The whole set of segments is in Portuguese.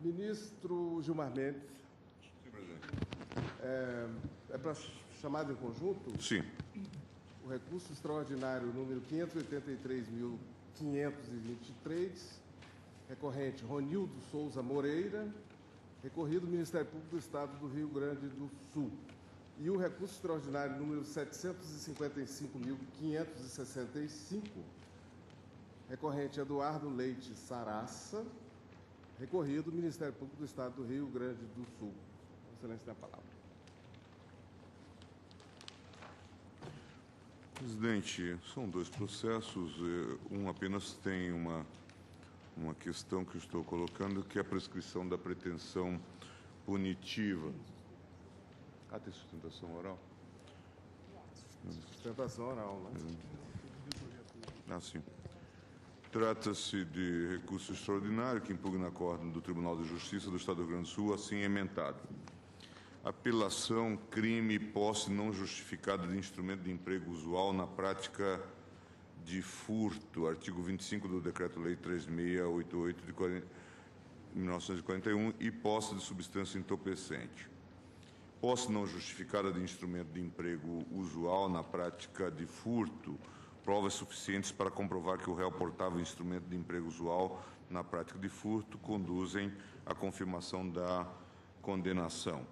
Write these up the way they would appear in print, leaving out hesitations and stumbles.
Ministro Gilmar Mendes. Sim, presidente. É para chamada em conjunto? Sim. O recurso extraordinário número 583.523, recorrente Ronildo Souza Moreira, recorrido Ministério Público do Estado do Rio Grande do Sul. E o recurso extraordinário número 755.565, recorrente Eduardo Leite Sarassa, recorrido Ministério Público do Estado do Rio Grande do Sul. Excelência, tem a palavra. Presidente, são dois processos. Um apenas tem uma questão que eu estou colocando, que é a prescrição da pretensão punitiva. Tem sustentação oral? Sustentação oral, né? Sim. Trata-se de recurso extraordinário que impugna acórdão do Tribunal de Justiça do Estado do Rio Grande do Sul, assim emendado. Apelação, crime, posse não justificada de instrumento de emprego usual na prática de furto, artigo 25 do Decreto-Lei 3688 de 1941, e posse de substância entorpecente. Posse não justificada de instrumento de emprego usual na prática de furto, provas suficientes para comprovar que o réu portava instrumento de emprego usual na prática de furto conduzem à confirmação da condenação.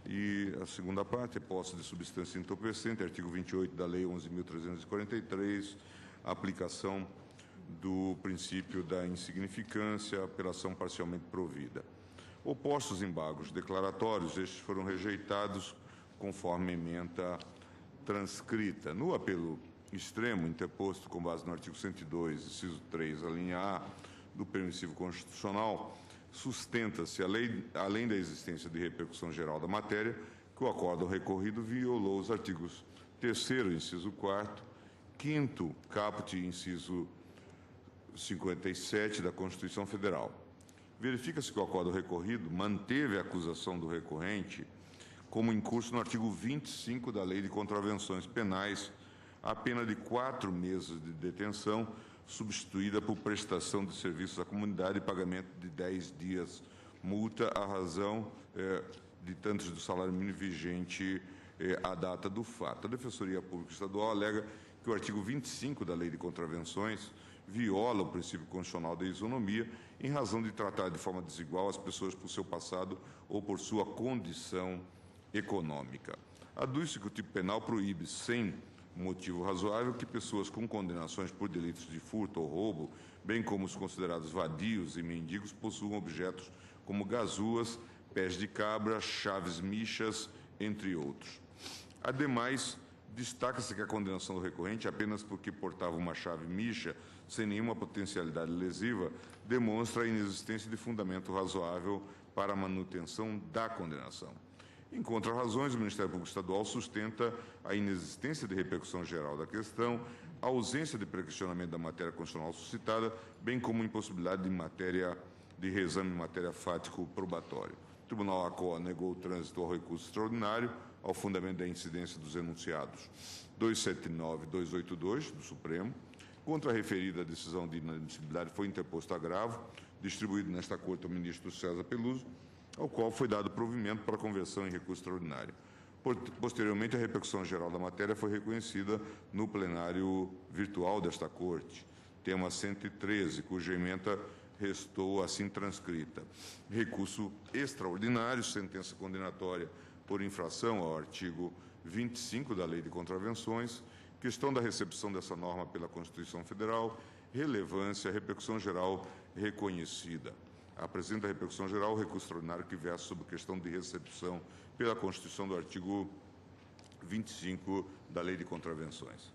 E a segunda parte é posse de substância entorpecente, artigo 28 da Lei 11.343, aplicação do princípio da insignificância, apelação parcialmente provida. Opostos embargos declaratórios, estes foram rejeitados conforme ementa transcrita. No apelo extremo, interposto com base no artigo 102, inciso 3, a linha A do permissivo constitucional, sustenta-se, além da existência de repercussão geral da matéria, que o acórdão recorrido violou os artigos 3º, inciso 4º, 5º, caput, inciso 57 da Constituição Federal. Verifica-se que o acórdão recorrido manteve a acusação do recorrente como em curso no artigo 25 da Lei de Contravenções Penais, a pena de 4 meses de detenção, substituída por prestação de serviços à comunidade e pagamento de 10 dias multa à razão de tantos do salário mínimo vigente à data do fato. A Defensoria Pública Estadual alega que o artigo 25 da Lei de Contravenções viola o princípio constitucional da isonomia em razão de tratar de forma desigual as pessoas por seu passado ou por sua condição econômica. Aduz-se que o tipo penal proíbe, sem motivo razoável, que pessoas com condenações por delitos de furto ou roubo, bem como os considerados vadios e mendigos, possuam objetos como gazuas, pés de cabra, chaves michas, entre outros. Ademais, destaca-se que a condenação do recorrente, apenas porque portava uma chave micha, sem nenhuma potencialidade lesiva, demonstra a inexistência de fundamento razoável para a manutenção da condenação. Em contra-razões, o Ministério Público Estadual sustenta a inexistência de repercussão geral da questão, a ausência de pré-questionamento da matéria constitucional suscitada, bem como impossibilidade de reexame em matéria fático-probatória. O Tribunal ACO negou o trânsito ao recurso extraordinário ao fundamento da incidência dos enunciados 279 e 282 do Supremo. Contra a referida decisão de inadmissibilidade foi interposto agravo, distribuído nesta Corte ao ministro César Peluso, ao qual foi dado provimento para conversão em recurso extraordinário. Posteriormente, a repercussão geral da matéria foi reconhecida no plenário virtual desta Corte, tema 113, cuja ementa restou assim transcrita. Recurso extraordinário, sentença condenatória por infração ao artigo 25 da Lei de Contravenções, questão da recepção dessa norma pela Constituição Federal, relevância, repercussão geral reconhecida. Apresenta a repercussão geral o recurso extraordinário que versa sobre questão de recepção pela Constituição do artigo 25 da Lei de Contravenções.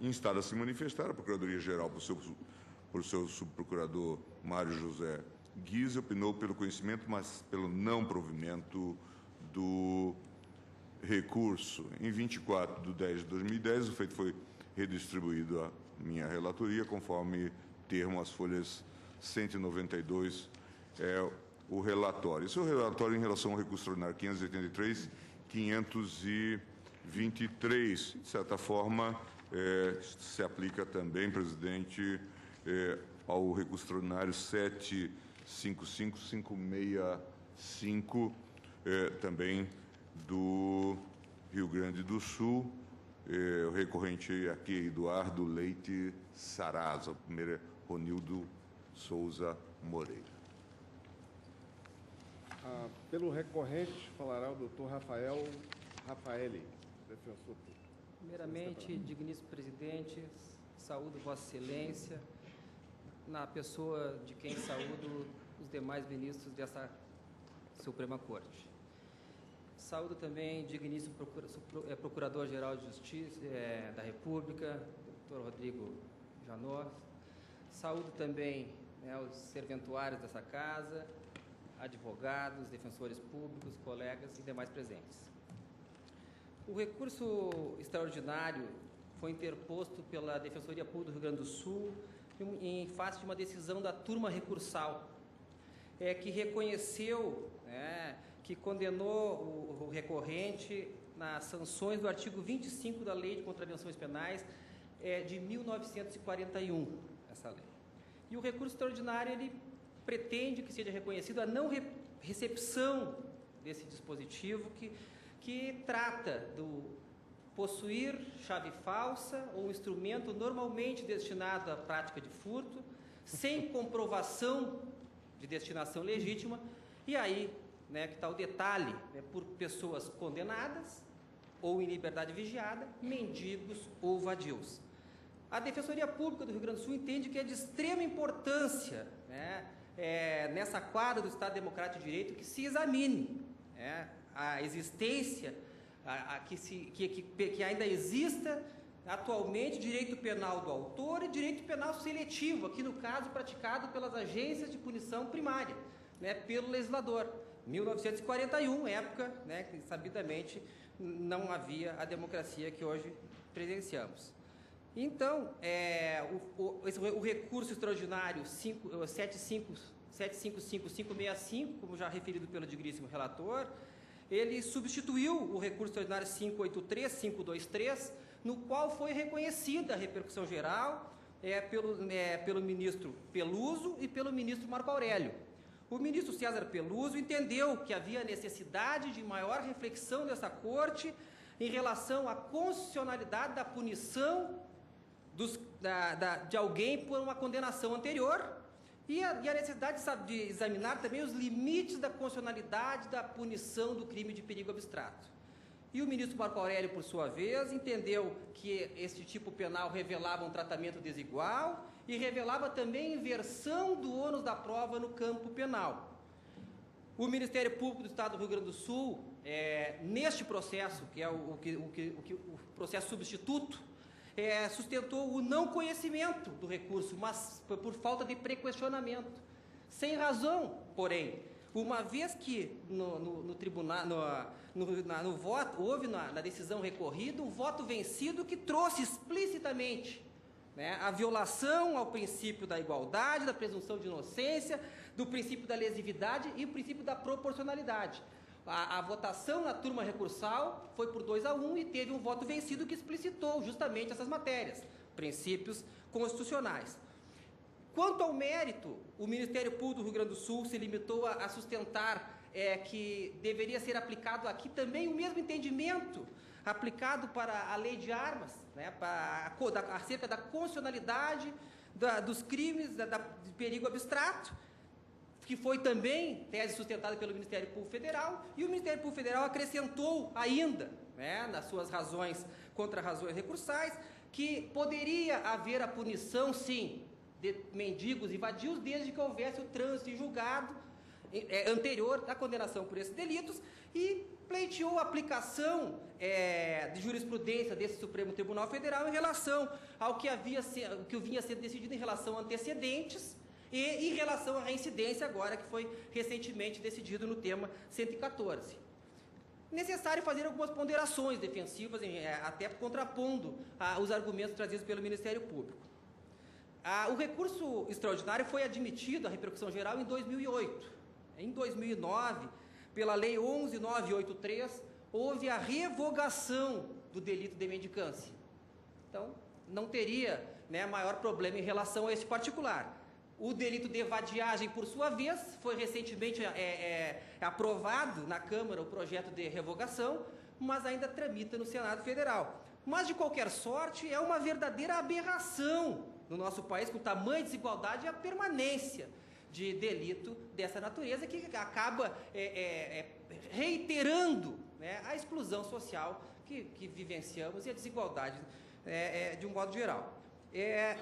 Instada a se manifestar, a Procuradoria-Geral, por seu subprocurador Mário José Guise, opinou pelo conhecimento, mas pelo não provimento do recurso. Em 24/10/2010, o feito foi redistribuído à minha relatoria, conforme termo as folhas 192 o relatório. Esse é o relatório em relação ao recurso extraordinário 583, 523. De certa forma, se aplica também, presidente, ao recurso extraordinário 55565, também do Rio Grande do Sul. O recorrente aqui é Eduardo Leite Sarasa, o primeiro é Ronildo Souza Moreira. Pelo recorrente, falará o doutor Rafaeli, defensor público. Primeiramente, digníssimo presidente, saúdo Vossa Excelência, na pessoa de quem saúdo os demais ministros dessa Suprema Corte. Saúdo também digníssimo Procurador-Geral de Justiça da República, doutor Rodrigo Janot. Saúdo também os serventuários dessa casa, advogados, defensores públicos, colegas e demais presentes. O recurso extraordinário foi interposto pela Defensoria Pública do Rio Grande do Sul em face de uma decisão da turma recursal, que reconheceu, que condenou o recorrente nas sanções do artigo 25 da Lei de Contravenções Penais de 1941, essa lei. E o recurso extraordinário, ele pretende que seja reconhecido a não recepção desse dispositivo que trata do possuir chave falsa ou instrumento normalmente destinado à prática de furto, sem comprovação de destinação legítima, e aí, que está o detalhe, por pessoas condenadas ou em liberdade vigiada, mendigos ou vadios. A Defensoria Pública do Rio Grande do Sul entende que é de extrema importância, nessa quadra do Estado Democrático de Direito, que se examine a existência, que ainda exista atualmente direito penal do autor e direito penal seletivo, aqui no caso praticado pelas agências de punição primária, pelo legislador. 1941, época que sabidamente não havia a democracia que hoje presenciamos. Então, o recurso extraordinário 75565, como já referido pelo digníssimo relator, ele substituiu o recurso extraordinário 583, no qual foi reconhecida a repercussão geral pelo ministro Peluso e pelo ministro Marco Aurélio. O ministro César Peluso entendeu que havia necessidade de maior reflexão dessa corte em relação à constitucionalidade da punição de alguém por uma condenação anterior e a necessidade de examinar também os limites da constitucionalidade da punição do crime de perigo abstrato. E o ministro Marco Aurélio, por sua vez, entendeu que esse tipo penal revelava um tratamento desigual e revelava também inversão do ônus da prova no campo penal. O Ministério Público do Estado do Rio Grande do Sul, neste processo, que é o processo substituto, sustentou o não conhecimento do recurso, mas por falta de prequestionamento. Sem razão, porém, uma vez que no tribunal, no voto, houve na decisão recorrida um voto vencido que trouxe explicitamente a violação ao princípio da igualdade, da presunção de inocência, do princípio da lesividade e o princípio da proporcionalidade. A votação na turma recursal foi por 2-1 e teve um voto vencido que explicitou justamente essas matérias, princípios constitucionais. Quanto ao mérito, o Ministério Público do Rio Grande do Sul se limitou a sustentar que deveria ser aplicado aqui também o mesmo entendimento aplicado para a lei de armas, acerca da constitucionalidade dos crimes de perigo abstrato, que foi também tese sustentada pelo Ministério Público Federal, e o Ministério Público Federal acrescentou ainda, nas suas razões contra razões recursais, que poderia haver a punição, sim, de mendigos e vadios, desde que houvesse o trânsito em julgado anterior à condenação por esses delitos, e pleiteou a aplicação de jurisprudência desse Supremo Tribunal Federal em relação ao que vinha sendo decidido em relação a antecedentes e em relação à reincidência agora, que foi recentemente decidido no tema 114. Necessário fazer algumas ponderações defensivas, até contrapondo os argumentos trazidos pelo Ministério Público. O recurso extraordinário foi admitido à repercussão geral em 2008. Em 2009, pela Lei 11.983, houve a revogação do delito de mendicância. Então, não teria maior problema em relação a esse particular. O delito de vadiagem, por sua vez, foi recentemente aprovado na Câmara o projeto de revogação, mas ainda tramita no Senado Federal. Mas, de qualquer sorte, é uma verdadeira aberração no nosso país, com tamanha desigualdade e a permanência de delito dessa natureza, que acaba reiterando, né, a exclusão social que vivenciamos e a desigualdade de um modo geral.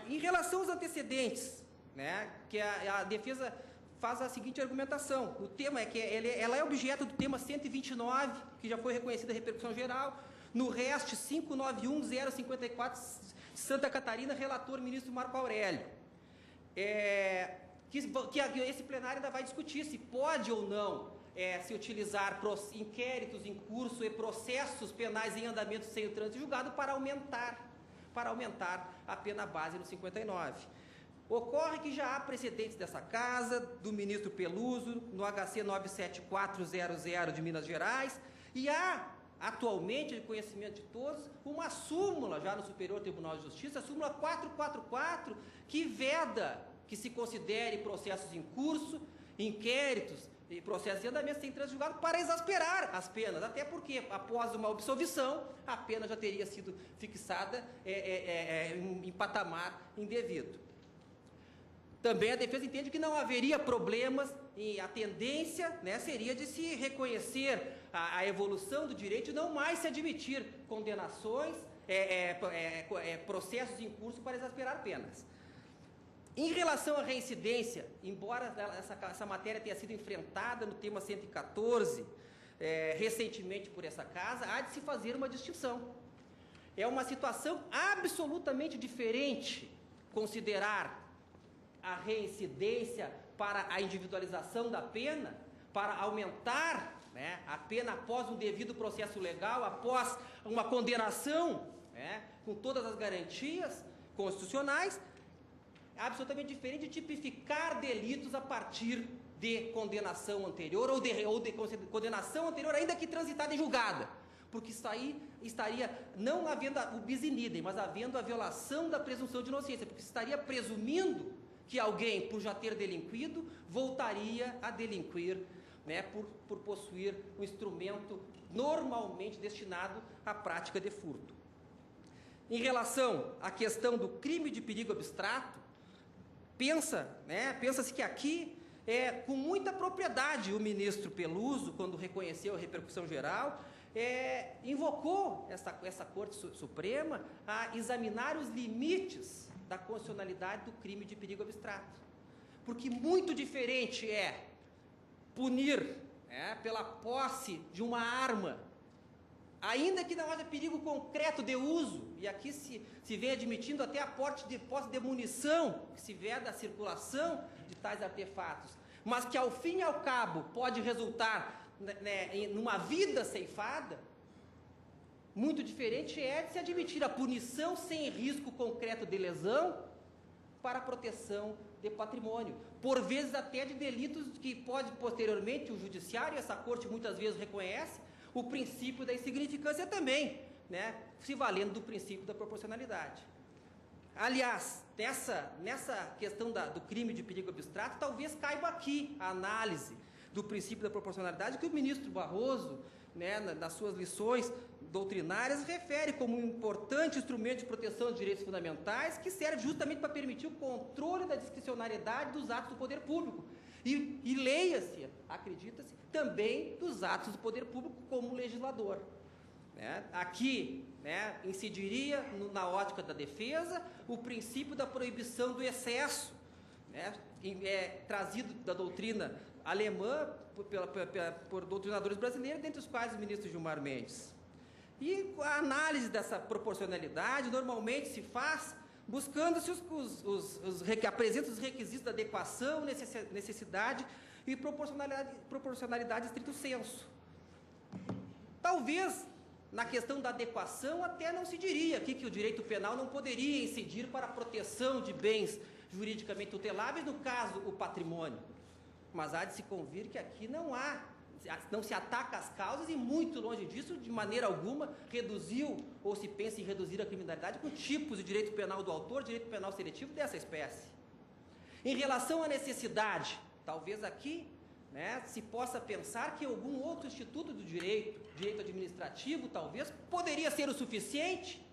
Em relação aos antecedentes, né, que a defesa faz a seguinte argumentação: o tema é que ela é objeto do tema 129, que já foi reconhecida a repercussão geral, no REST 591054 de Santa Catarina, relator ministro Marco Aurélio. Que esse plenário ainda vai discutir se pode ou não se utilizar inquéritos em curso e processos penais em andamento sem o trânsito julgado para aumentar a pena base no 59. Ocorre que já há precedentes dessa casa, do ministro Peluso, no HC 97400 de Minas Gerais, e há, atualmente, de conhecimento de todos, uma súmula já no Superior Tribunal de Justiça, a súmula 444, que veda que se considere processos em curso, inquéritos e processos em andamento sem trânsito julgado para exasperar as penas, até porque, após uma absolvição, a pena já teria sido fixada em patamar indevido. Também a defesa entende que não haveria problemas e a tendência, né, seria de se reconhecer a evolução do direito e não mais se admitir condenações, processos em curso para exasperar penas. Em relação à reincidência, embora essa matéria tenha sido enfrentada no tema 114, recentemente por essa casa, há de se fazer uma distinção. É uma situação absolutamente diferente considerar a reincidência para a individualização da pena, para aumentar, né, a pena após um devido processo legal, após uma condenação, né, com todas as garantias constitucionais, absolutamente diferente de tipificar delitos a partir de condenação anterior ou de condenação anterior, ainda que transitada em julgada, porque isso aí estaria não havendo o bis in idem, mas havendo a violação da presunção de inocência, porque estaria presumindo que alguém, por já ter delinquido, voltaria a delinquir, né, por possuir um instrumento normalmente destinado à prática de furto. Em relação à questão do crime de perigo abstrato, pensa-se que aqui, com muita propriedade, o ministro Peluso, quando reconheceu a repercussão geral, invocou essa Corte Suprema a examinar os limites da constitucionalidade do crime de perigo abstrato. Porque muito diferente é punir pela posse de uma arma, ainda que não haja perigo concreto de uso, e aqui se vem admitindo até a posse de munição, que se veda a circulação de tais artefatos, mas que ao fim e ao cabo pode resultar, né, numa vida ceifada. Muito diferente é de se admitir a punição sem risco concreto de lesão para a proteção de patrimônio, por vezes até de delitos que pode posteriormente o judiciário, essa corte muitas vezes reconhece, o princípio da insignificância também, né, se valendo do princípio da proporcionalidade. Aliás, nessa questão do crime de perigo abstrato, talvez caiba aqui a análise do princípio da proporcionalidade que o ministro Barroso, né, nas suas lições doutrinárias, refere como um importante instrumento de proteção de direitos fundamentais que serve justamente para permitir o controle da discricionariedade dos atos do poder público. E leia-se, acredita-se, também dos atos do poder público como legislador. Né? Aqui, né, incidiria, na ótica da defesa, o princípio da proibição do excesso, né, trazido da doutrina alemã por doutrinadores brasileiros, dentre os quais o ministro Gilmar Mendes. E a análise dessa proporcionalidade normalmente se faz buscando-se apresenta os requisitos da adequação, necessidade e proporcionalidade estrito sensu. Talvez, na questão da adequação, até não se diria aqui que o direito penal não poderia incidir para a proteção de bens juridicamente tuteláveis, no caso, o patrimônio. Mas há de se convir que aqui não se ataca as causas e, muito longe disso, de maneira alguma, reduziu ou se pensa em reduzir a criminalidade com tipos de direito penal do autor, direito penal seletivo dessa espécie. Em relação à necessidade, talvez aqui, né, se possa pensar que algum outro instituto do direito administrativo, talvez, poderia ser o suficiente,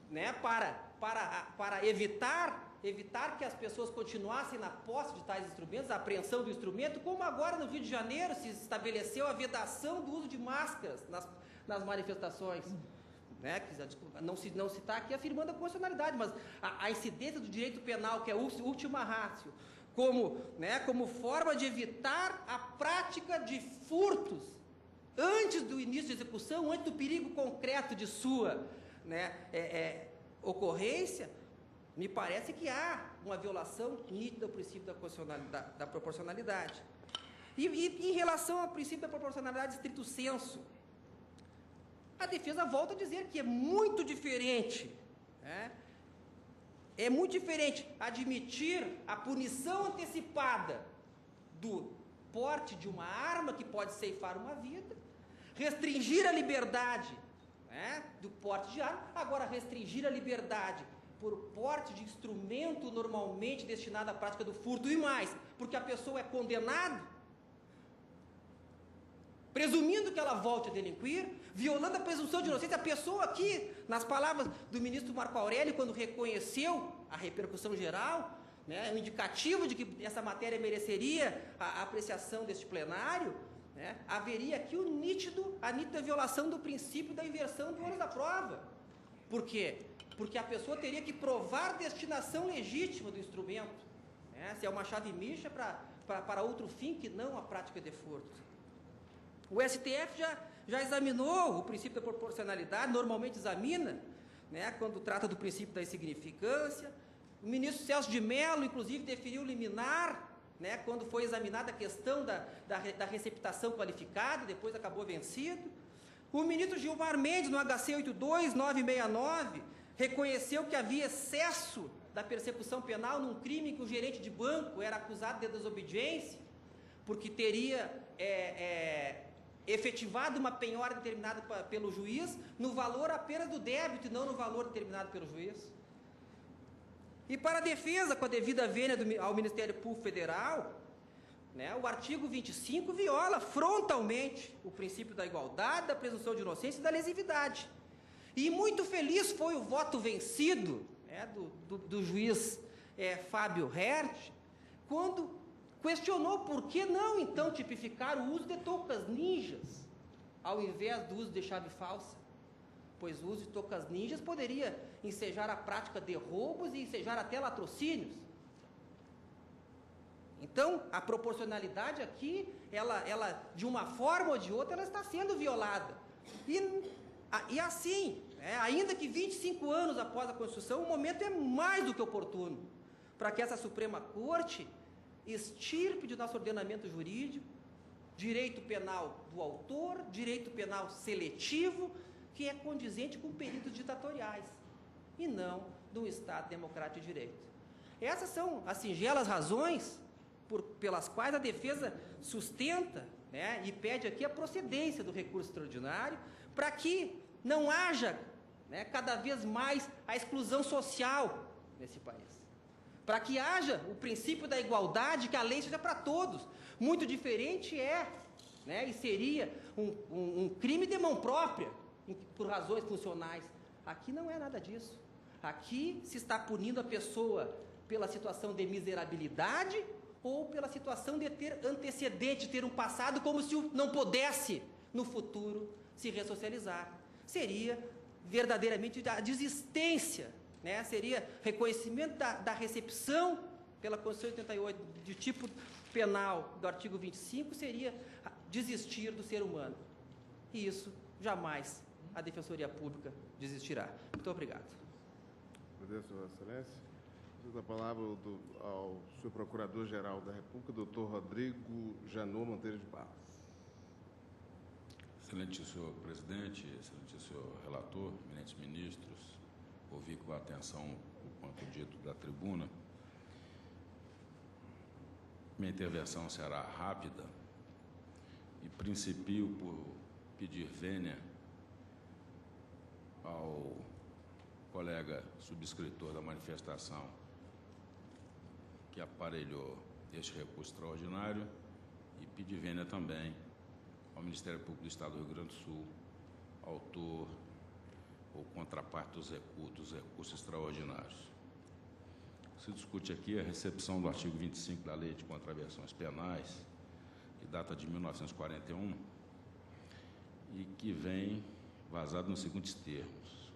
né, para evitar que as pessoas continuassem na posse de tais instrumentos, a apreensão do instrumento, como agora no Rio de Janeiro se estabeleceu a vedação do uso de máscaras nas manifestações. Né, não se está aqui afirmando a constitucionalidade, mas a incidência do direito penal, que é o última ratio, como forma de evitar a prática de furtos antes do início de execução, antes do perigo concreto de sua, né, ocorrência, me parece que há uma violação nítida do princípio da proporcionalidade. E em relação ao princípio da proporcionalidade estrito sensu, a defesa volta a dizer que é muito diferente, né? É muito diferente admitir a punição antecipada do porte de uma arma que pode ceifar uma vida, restringir a liberdade, né, do porte de arma, agora restringir a liberdade por porte de instrumento normalmente destinado à prática do furto e mais, porque a pessoa é condenada, presumindo que ela volte a delinquir, violando a presunção de inocência. A pessoa aqui, nas palavras do ministro Marco Aurélio, quando reconheceu a repercussão geral, né, um indicativo de que essa matéria mereceria a apreciação deste plenário, né, haveria aqui a nítida violação do princípio da inversão do ônus da prova. Por quê? Porque a pessoa teria que provar destinação legítima do instrumento, né, se é uma chave micha para outro fim que não a prática de furto. O STF já examinou o princípio da proporcionalidade, normalmente examina, né, quando trata do princípio da insignificância. O ministro Celso de Mello, inclusive, deferiu liminar, né, quando foi examinada a questão da receptação qualificada, depois acabou vencido. O ministro Gilmar Mendes, no HC 82969, reconheceu que havia excesso da persecução penal num crime em que o gerente de banco era acusado de desobediência, porque teria efetivado uma penhora determinada pelo juiz no valor apenas do débito e não no valor determinado pelo juiz. E para a defesa, com a devida vênia ao Ministério Público Federal, né, o artigo 25 viola frontalmente o princípio da igualdade, da presunção de inocência e da lesividade. E muito feliz foi o voto vencido, né, do juiz Fábio Hertz, quando questionou por que não, então, tipificar o uso de toucas ninjas, ao invés do uso de chave falsa, pois o uso de toucas ninjas poderia ensejar a prática de roubos e ensejar até latrocínios. Então, a proporcionalidade aqui, ela de uma forma ou de outra, ela está sendo violada. E assim, ainda que 25 anos após a Constituição, o momento é mais do que oportuno para que essa Suprema Corte extirpe de nosso ordenamento jurídico direito penal do autor, direito penal seletivo, que é condizente com períodos ditatoriais, e não de um Estado democrático de direito. Essas são as singelas razões pelas quais a defesa sustenta, né, e pede aqui a procedência do recurso extraordinário, para que não haja, né, cada vez mais a exclusão social nesse país. Para que haja o princípio da igualdade, que a lei seja para todos. Muito diferente né, e seria um crime de mão própria, por razões funcionais. Aqui não é nada disso. Aqui se está punindo a pessoa pela situação de miserabilidade ou pela situação de ter antecedente, ter um passado, como se não pudesse, no futuro, se ressocializar. Seria verdadeiramente a desistência, né? Seria reconhecimento da recepção pela Constituição de 88 de tipo penal do artigo 25, seria desistir do ser humano. E isso jamais a Defensoria Pública desistirá. Muito obrigado. Agradeço, Sua Excelência. A palavra ao senhor Procurador-Geral da República, doutor Rodrigo Janot Monteiro de Barros. Excelente senhor presidente, excelente senhor relator, eminentes ministros, ouvi com atenção o quanto dito da tribuna. Minha intervenção será rápida e principio por pedir vênia ao colega subscritor da manifestação que aparelhou este recurso extraordinário e pedir vênia também ao Ministério Público do Estado do Rio Grande do Sul, autor ou contraparte dos recursos extraordinários. Se discute aqui a recepção do artigo 25 da Lei de Contravenções Penais, que data de 1941, e que vem vazado nos seguintes termos: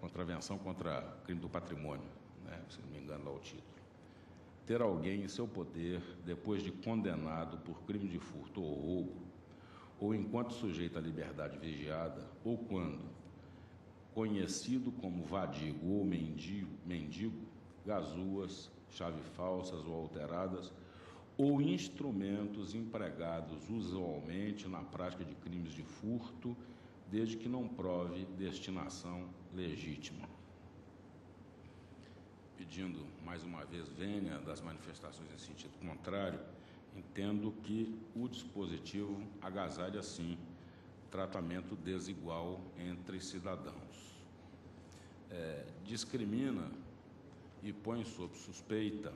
contravenção contra crime do patrimônio, né, se não me engano lá o título. Ter alguém em seu poder, depois de condenado por crime de furto ou roubo, ou enquanto sujeito à liberdade vigiada, ou quando conhecido como vadigo ou mendigo, gazuas, chave falsas ou alteradas, ou instrumentos empregados usualmente na prática de crimes de furto, desde que não prove destinação legítima. Pedindo, mais uma vez, vênia das manifestações em sentido contrário, entendo que o dispositivo agasalha, sim, tratamento desigual entre cidadãos. Discrimina e põe sob suspeita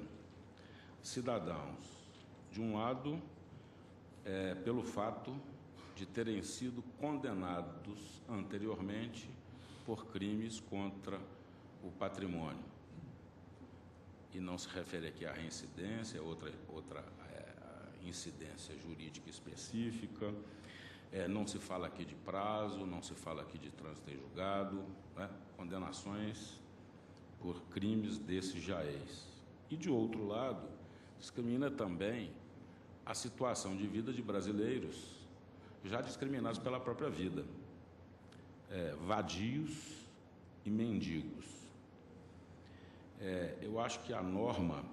cidadãos, de um lado, pelo fato de terem sido condenados anteriormente por crimes contra o patrimônio. E não se refere aqui à reincidência, outra incidência jurídica específica. Não se fala aqui de prazo, não se fala aqui de trânsito em julgado, né? Condenações por crimes desses jaez. E, de outro lado, discrimina também a situação de vida de brasileiros já discriminados pela própria vida, vadios e mendigos. Eu acho que a norma,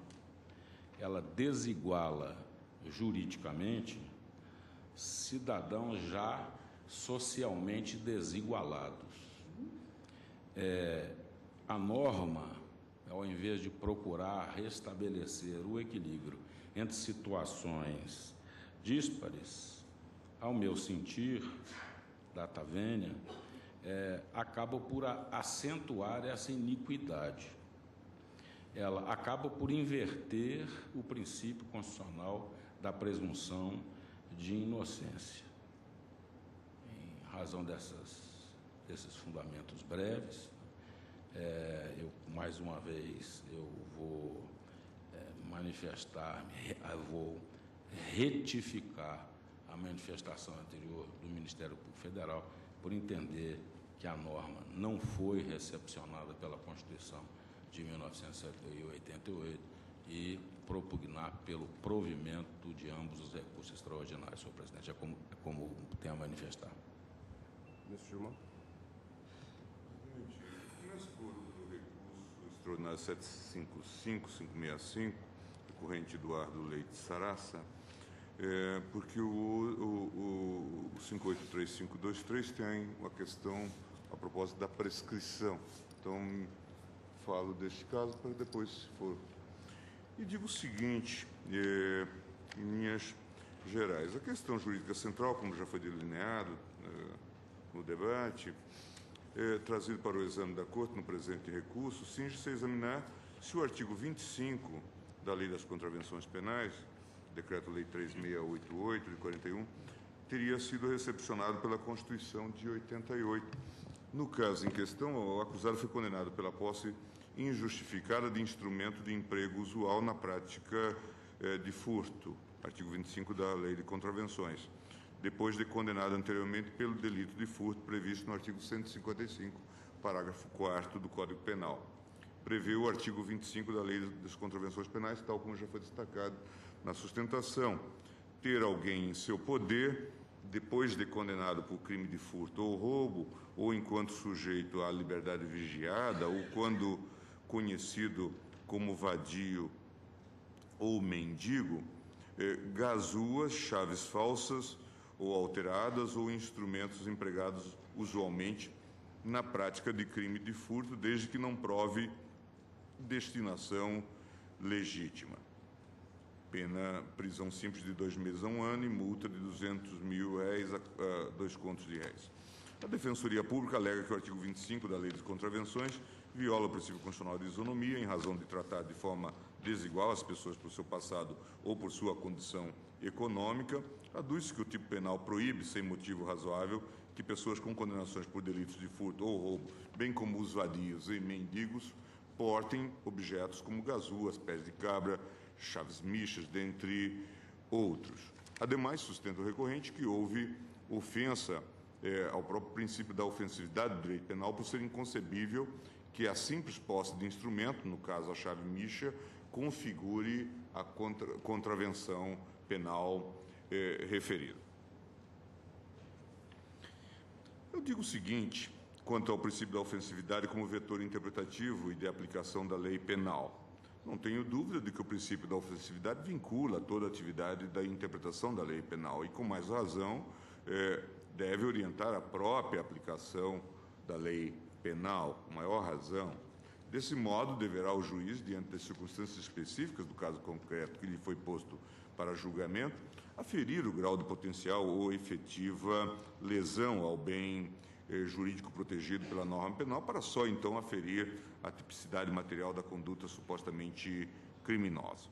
ela desiguala juridicamente cidadãos já socialmente desigualados. A norma, ao invés de procurar restabelecer o equilíbrio entre situações díspares, ao meu sentir, data vênia, acaba por acentuar essa iniquidade. Ela acaba por inverter o princípio constitucional da presunção de inocência. Em razão desses fundamentos breves, mais uma vez, eu vou vou retificar a manifestação anterior do Ministério Público Federal por entender que a norma não foi recepcionada pela Constituição de 1988 e propugnar pelo provimento de ambos os recursos extraordinários, senhor presidente. É como tem a manifestar. Ministro Gilmar. Nesse foro do recurso extraordinário 755-565, recorrente Eduardo Leite Sarassa, porque o 583523 tem uma questão a propósito da prescrição. Então, falo deste caso para depois, se for. E digo o seguinte, em linhas gerais, a questão jurídica central, como já foi delineado no debate, trazido para o exame da Corte no presente recurso, cinge-se a examinar se o artigo 25 da Lei das Contravenções Penais, Decreto-Lei 3688 de 41, teria sido recepcionado pela Constituição de 88. No caso em questão, o acusado foi condenado pela posse injustificada de instrumento de emprego usual na prática de furto, artigo 25 da Lei de Contravenções, depois de condenado anteriormente pelo delito de furto previsto no artigo 155, parágrafo 4º do Código Penal. Prevê o artigo 25 da Lei das Contravenções Penais, tal como já foi destacado na sustentação. Ter alguém em seu poder, depois de condenado por crime de furto ou roubo, ou enquanto sujeito à liberdade vigiada, ou quando conhecido como vadio ou mendigo, gazuas, chaves falsas ou alteradas, ou instrumentos empregados usualmente na prática de crime de furto, desde que não prove destinação legítima. Pena prisão simples de 2 meses a 1 ano e multa de R$200 mil a 2 contos de réis. A Defensoria Pública alega que o artigo 25 da Lei das Contravenções viola o princípio constitucional de isonomia em razão de tratar de forma desigual as pessoas por seu passado ou por sua condição econômica. Aduz-se que o tipo penal proíbe, sem motivo razoável, que pessoas com condenações por delitos de furto ou roubo, bem como os vadios e mendigos, portem objetos como gazuas, pés de cabra, chaves michas, dentre outros. Ademais, sustenta o recorrente que houve ofensa ao próprio princípio da ofensividade do direito penal por ser inconcebível que a simples posse de instrumento, no caso a chave micha, configure a contravenção penal referida. Eu digo o seguinte, quanto ao princípio da ofensividade como vetor interpretativo e de aplicação da lei penal. Não tenho dúvida de que o princípio da ofensividade vincula toda a atividade da interpretação da lei penal e, com mais razão, deve orientar a própria aplicação da lei penal, com maior razão. Desse modo, deverá o juiz, diante das circunstâncias específicas do caso concreto que lhe foi posto para julgamento, aferir o grau de potencial ou efetiva lesão ao bem jurídico protegido pela norma penal, para só então aferir a tipicidade material da conduta supostamente criminosa.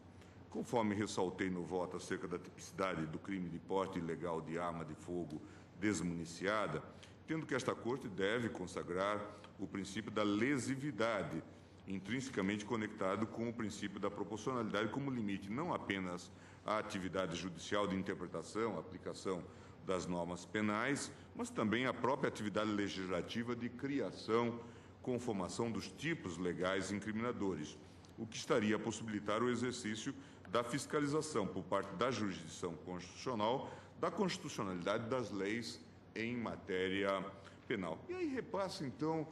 Conforme ressaltei no voto acerca da tipicidade do crime de porte ilegal de arma de fogo desmuniciada, tendo que esta Corte deve consagrar o princípio da lesividade, intrinsecamente conectado com o princípio da proporcionalidade como limite não apenas à atividade judicial de interpretação, aplicação das normas penais, mas também à própria atividade legislativa de criação, conformação dos tipos legais incriminadores, o que estaria a possibilitar o exercício da fiscalização por parte da jurisdição constitucional da constitucionalidade das leis em matéria penal. E aí repassa, então,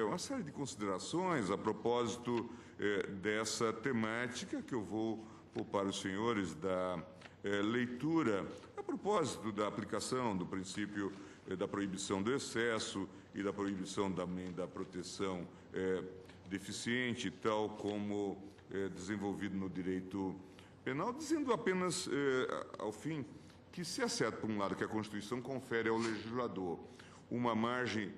uma série de considerações a propósito dessa temática que eu vou poupar os senhores da leitura, a propósito da aplicação do princípio da proibição do excesso e da proibição também da proteção deficiente, tal como desenvolvido no direito penal, dizendo apenas, ao fim, que se é certo, por um lado, que a Constituição confere ao legislador uma margem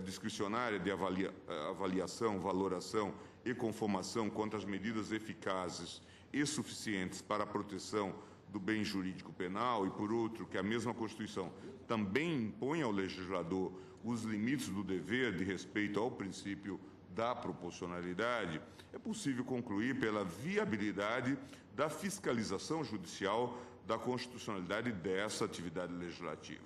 discricionária de avaliação, valoração e conformação quanto às medidas eficazes e suficientes para a proteção do bem jurídico penal, e, por outro, que a mesma Constituição também impõe ao legislador os limites do dever de respeito ao princípio da proporcionalidade, é possível concluir pela viabilidade da fiscalização judicial da constitucionalidade dessa atividade legislativa.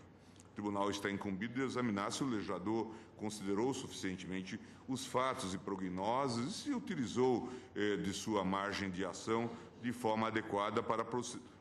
O Tribunal está incumbido de examinar se o legislador considerou suficientemente os fatos e prognoses e se utilizou de sua margem de ação de forma adequada para a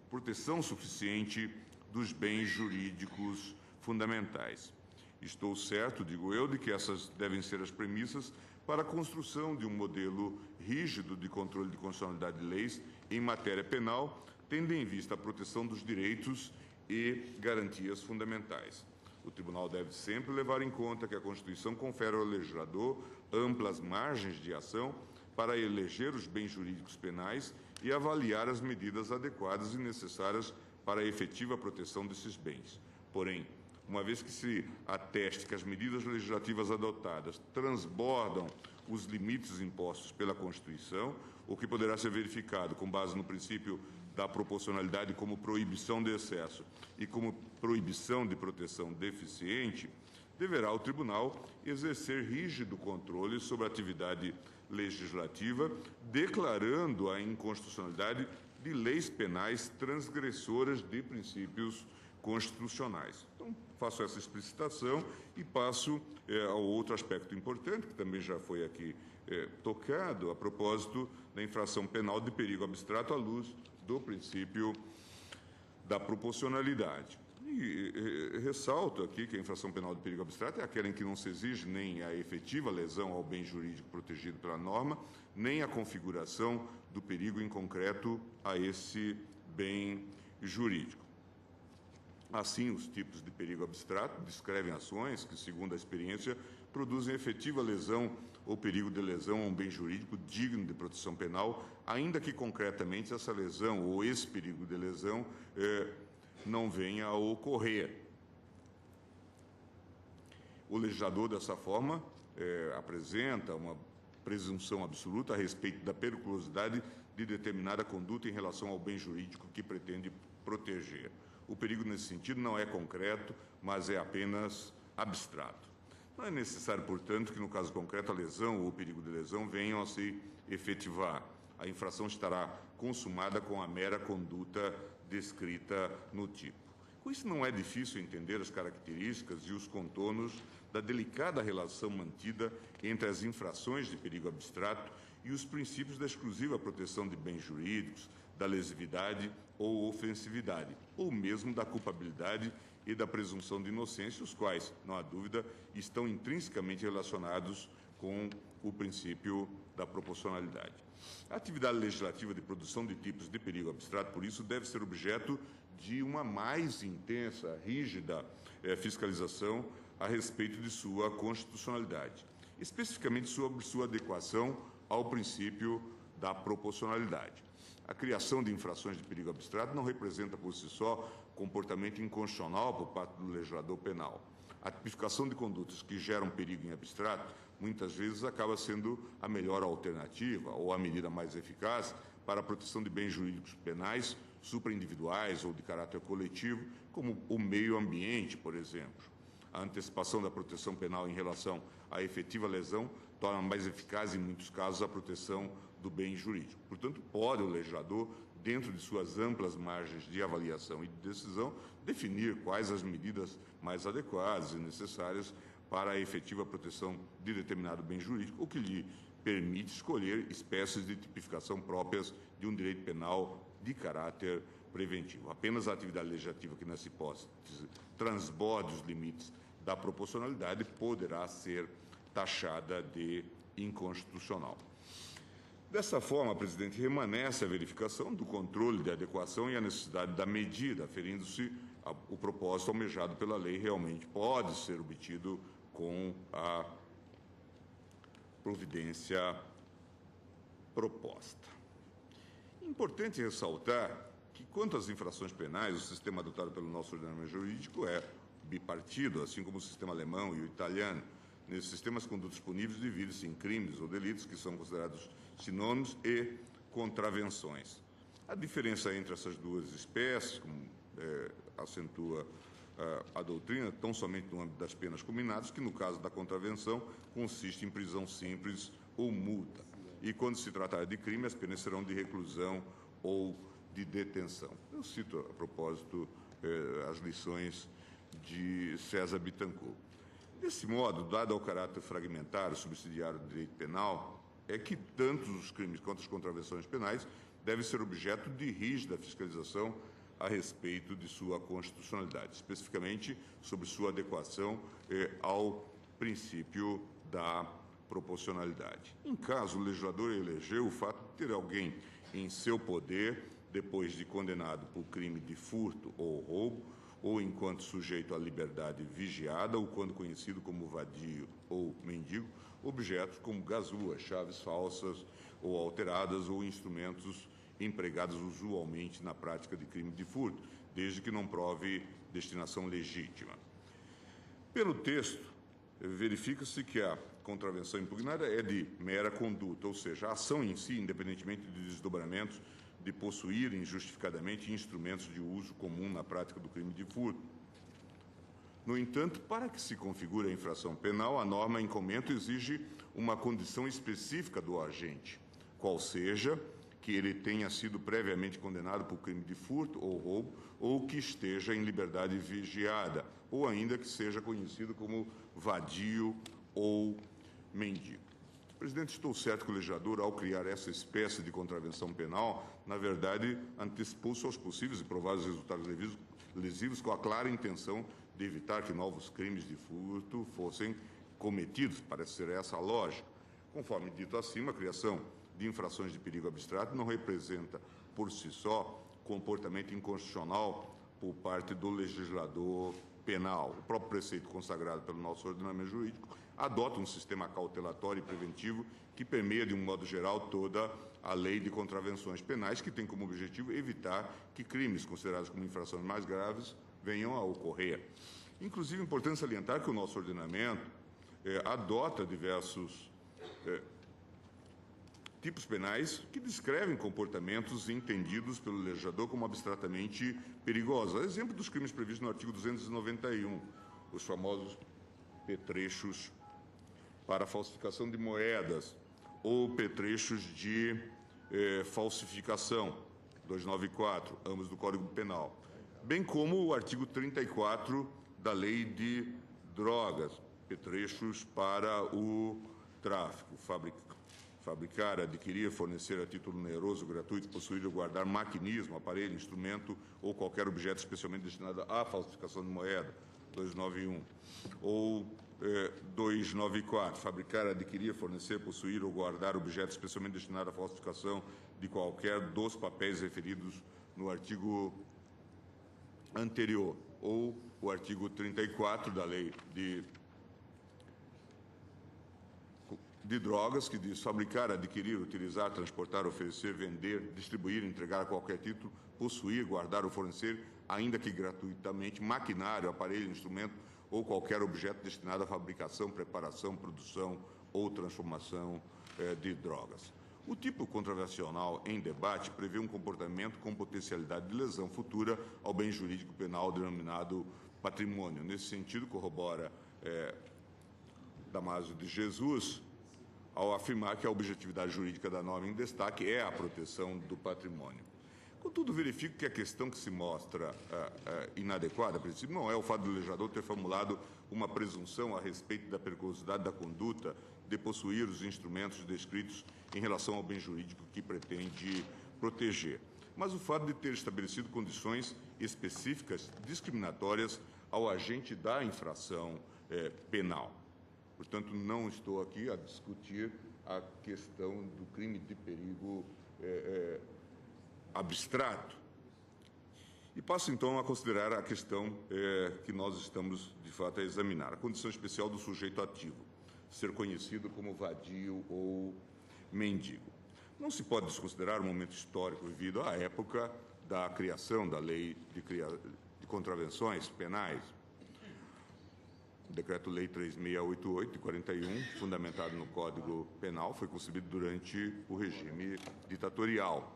proteção suficiente dos bens jurídicos fundamentais. Estou certo, digo eu, de que essas devem ser as premissas para a construção de um modelo rígido de controle de constitucionalidade de leis em matéria penal, tendo em vista a proteção dos direitos e garantias fundamentais. O Tribunal deve sempre levar em conta que a Constituição confere ao legislador amplas margens de ação para eleger os bens jurídicos penais e avaliar as medidas adequadas e necessárias para a efetiva proteção desses bens. Porém, uma vez que se ateste que as medidas legislativas adotadas transbordam os limites impostos pela Constituição, o que poderá ser verificado com base no princípio da proporcionalidade como proibição de excesso e como proibição de proteção deficiente, deverá o Tribunal exercer rígido controle sobre a atividade legislativa, declarando a inconstitucionalidade de leis penais transgressoras de princípios constitucionais. Então, faço essa explicitação e passo ao outro aspecto importante, que também já foi aqui tocado, a propósito da infração penal de perigo abstrato à luz do princípio da proporcionalidade. E ressalto aqui que a infração penal de perigo abstrato é aquela em que não se exige nem a efetiva lesão ao bem jurídico protegido pela norma, nem a configuração do perigo em concreto a esse bem jurídico. Assim, os tipos de perigo abstrato descrevem ações que, segundo a experiência, produzem efetiva lesão ou perigo de lesão a um bem jurídico digno de proteção penal, ainda que concretamente essa lesão ou esse perigo de lesão não venha a ocorrer. O legislador, dessa forma, apresenta uma presunção absoluta a respeito da periculosidade de determinada conduta em relação ao bem jurídico que pretende proteger. O perigo, nesse sentido, não é concreto, mas é apenas abstrato. Não é necessário, portanto, que, no caso concreto, a lesão ou o perigo de lesão venham a se efetivar. A infração estará consumada com a mera conduta descrita no tipo. Com isso, não é difícil entender as características e os contornos da delicada relação mantida entre as infrações de perigo abstrato e os princípios da exclusiva proteção de bens jurídicos, da lesividade ou ofensividade, ou mesmo da culpabilidade e da presunção de inocência, os quais, não há dúvida, estão intrinsecamente relacionados com o princípio da proporcionalidade. A atividade legislativa de produção de tipos de perigo abstrato, por isso, deve ser objeto de uma mais intensa, rígida fiscalização a respeito de sua constitucionalidade, especificamente sobre sua adequação ao princípio da proporcionalidade. A criação de infrações de perigo abstrato não representa por si só comportamento inconstitucional por parte do legislador penal. A tipificação de condutas que geram perigo em abstrato muitas vezes acaba sendo a melhor alternativa ou a medida mais eficaz para a proteção de bens jurídicos penais supraindividuais ou de caráter coletivo, como o meio ambiente, por exemplo. A antecipação da proteção penal em relação à efetiva lesão torna mais eficaz, em muitos casos, a proteção do bem jurídico. Portanto, pode o legislador, dentro de suas amplas margens de avaliação e de decisão, definir quais as medidas mais adequadas e necessárias para a efetiva proteção de determinado bem jurídico, o que lhe permite escolher espécies de tipificação próprias de um direito penal de caráter preventivo. Apenas a atividade legislativa que, nessa hipótese, transborde os limites da proporcionalidade poderá ser taxada de inconstitucional. Dessa forma, presidente, remanesce a verificação do controle de adequação e a necessidade da medida, aferindo-se o propósito almejado pela lei realmente pode ser obtido com a providência proposta. Importante ressaltar que, quanto às infrações penais, o sistema adotado pelo nosso ordenamento jurídico é bipartido, assim como o sistema alemão e o italiano. Nesses sistemas, condutas puníveis dividem-se em crimes ou delitos, que são considerados sinônimos, e contravenções. A diferença entre essas duas espécies, como acentua a doutrina, tão somente no âmbito das penas combinadas, que no caso da contravenção consiste em prisão simples ou multa. E quando se tratar de crime, as penas serão de reclusão ou de detenção. Eu cito, a propósito, as lições de César Bittencourt. Desse modo, dado ao caráter fragmentário subsidiário do direito penal, é que tanto os crimes quanto as contravenções penais devem ser objeto de rígida fiscalização a respeito de sua constitucionalidade, especificamente sobre sua adequação ao princípio da proporcionalidade. Em caso o legislador elegeu o fato de ter alguém em seu poder, depois de condenado por crime de furto ou roubo, ou enquanto sujeito à liberdade vigiada, ou quando conhecido como vadio ou mendigo, objetos como gazua, chaves falsas ou alteradas, ou instrumentos empregados usualmente na prática de crime de furto, desde que não prove destinação legítima. Pelo texto, verifica-se que a contravenção impugnada é de mera conduta, ou seja, a ação em si, independentemente de desdobramentos, de possuir injustificadamente instrumentos de uso comum na prática do crime de furto. No entanto, para que se configure a infração penal, a norma em comento exige uma condição específica do agente, qual seja que ele tenha sido previamente condenado por crime de furto ou roubo, ou que esteja em liberdade vigiada, ou ainda que seja conhecido como vadio ou mendigo. Presidente, estou certo que o legislador, ao criar essa espécie de contravenção penal, na verdade, antecipou-se aos possíveis e prováveis resultados lesivos com a clara intenção de evitar que novos crimes de furto fossem cometidos. Parece ser essa a lógica. Conforme dito acima, a criação de infrações de perigo abstrato não representa, por si só, comportamento inconstitucional por parte do legislador penal. O próprio preceito consagrado pelo nosso ordenamento jurídico adota um sistema cautelatório e preventivo que permeia, de um modo geral, toda a lei de contravenções penais, que tem como objetivo evitar que crimes considerados como infrações mais graves venham a ocorrer. Inclusive, é importante salientar que o nosso ordenamento adota diversos tipos penais que descrevem comportamentos entendidos pelo legislador como abstratamente perigosos. Exemplo dos crimes previstos no artigo 291, os famosos petrechos para falsificação de moedas ou petrechos de falsificação, 294, ambos do Código Penal, bem como o artigo 34 da Lei de Drogas, petrechos para o tráfico, fabricar, adquirir, fornecer a título oneroso, gratuito, possuir ou guardar maquinismo, aparelho, instrumento ou qualquer objeto especialmente destinado à falsificação de moeda, 291, ou 294, fabricar, adquirir, fornecer, possuir ou guardar objeto especialmente destinado à falsificação de qualquer dos papéis referidos no artigo anterior, ou o artigo 34 da Lei de drogas, que diz fabricar, adquirir, utilizar, transportar, oferecer, vender, distribuir, entregar a qualquer título, possuir, guardar ou fornecer, ainda que gratuitamente, maquinário, aparelho, instrumento ou qualquer objeto destinado à fabricação, preparação, produção ou transformação de drogas. O tipo contravencional em debate prevê um comportamento com potencialidade de lesão futura ao bem jurídico penal denominado patrimônio. Nesse sentido, corrobora Damásio de Jesus ao afirmar que a objetividade jurídica da norma em destaque é a proteção do patrimônio. Contudo, verifico que a questão que se mostra inadequada, a princípio, não é o fato do legislador ter formulado uma presunção a respeito da periculosidade da conduta de possuir os instrumentos descritos em relação ao bem jurídico que pretende proteger, mas o fato de ter estabelecido condições específicas discriminatórias ao agente da infração penal. Portanto, não estou aqui a discutir a questão do crime de perigo abstrato. E passo, então, a considerar a questão que nós estamos, de fato, a examinar. A condição especial do sujeito ativo, ser conhecido como vadio ou mendigo. Não se pode desconsiderar o momento histórico vivido à época da criação da Lei de Contravenções Penais, o Decreto-Lei 3688, de 41, fundamentado no Código Penal, foi concebido durante o regime ditatorial.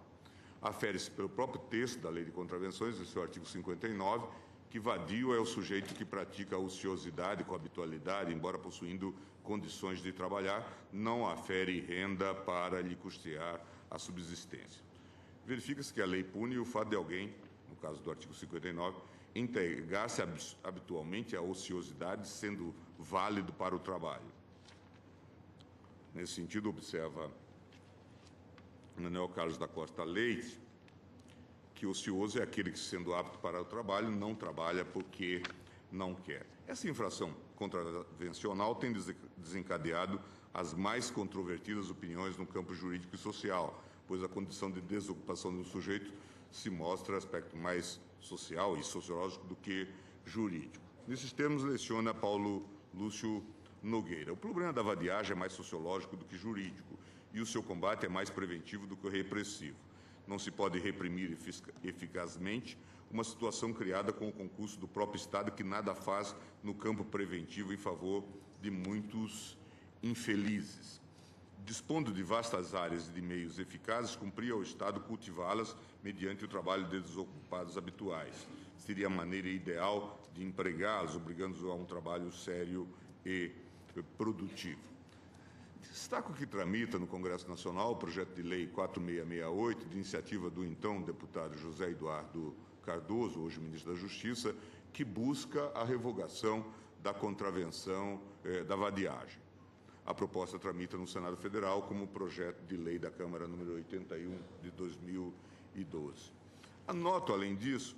Afere-se pelo próprio texto da Lei de Contravenções, em seu artigo 59, que vadio é o sujeito que pratica a ociosidade com habitualidade, embora possuindo condições de trabalhar, não afere renda para lhe custear a subsistência. Verifica-se que a lei pune o fato de alguém, no caso do artigo 59, entregar-se habitualmente à ociosidade, sendo válido para o trabalho. Nesse sentido, observa Manuel Carlos da Costa Leite que ocioso é aquele que, sendo apto para o trabalho, não trabalha porque não quer. Essa infração contravencional tem desencadeado as mais controvertidas opiniões no campo jurídico e social, pois a condição de desocupação do sujeito se mostra aspecto mais social e sociológico do que jurídico. Nesses termos, leciona Paulo Lúcio Nogueira. O problema da vadiagem é mais sociológico do que jurídico e o seu combate é mais preventivo do que repressivo. Não se pode reprimir eficazmente uma situação criada com o concurso do próprio Estado que nada faz no campo preventivo em favor de muitos infelizes. Dispondo de vastas áreas e de meios eficazes, cumpria ao Estado cultivá-las mediante o trabalho de desocupados habituais. Seria a maneira ideal de empregá-los, obrigando-os a um trabalho sério e produtivo. Destaco que tramita no Congresso Nacional o projeto de lei 4668, de iniciativa do então deputado José Eduardo Cardoso, hoje ministro da Justiça, que busca a revogação da contravenção da vadiagem. A proposta tramita no Senado Federal como projeto de lei da Câmara número 81 de 2012. Anoto, além disso,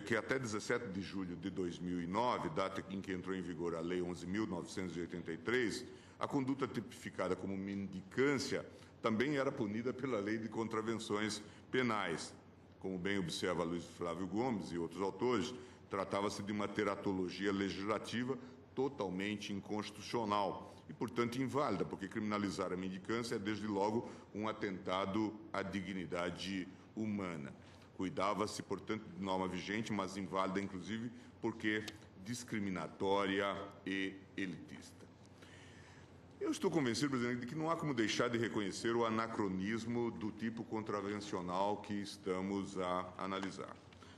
que até 17 de julho de 2009, data em que entrou em vigor a Lei 11.983, a conduta tipificada como mendicância também era punida pela Lei de Contravenções Penais. Como bem observa Luiz Flávio Gomes e outros autores, tratava-se de uma teratologia legislativa totalmente inconstitucional e, portanto, inválida, porque criminalizar a mendicância é, desde logo, um atentado à dignidade humana. Cuidava-se, portanto, de norma vigente, mas inválida, inclusive, porque discriminatória e elitista. Eu estou convencido, presidente, de que não há como deixar de reconhecer o anacronismo do tipo contravencional que estamos a analisar.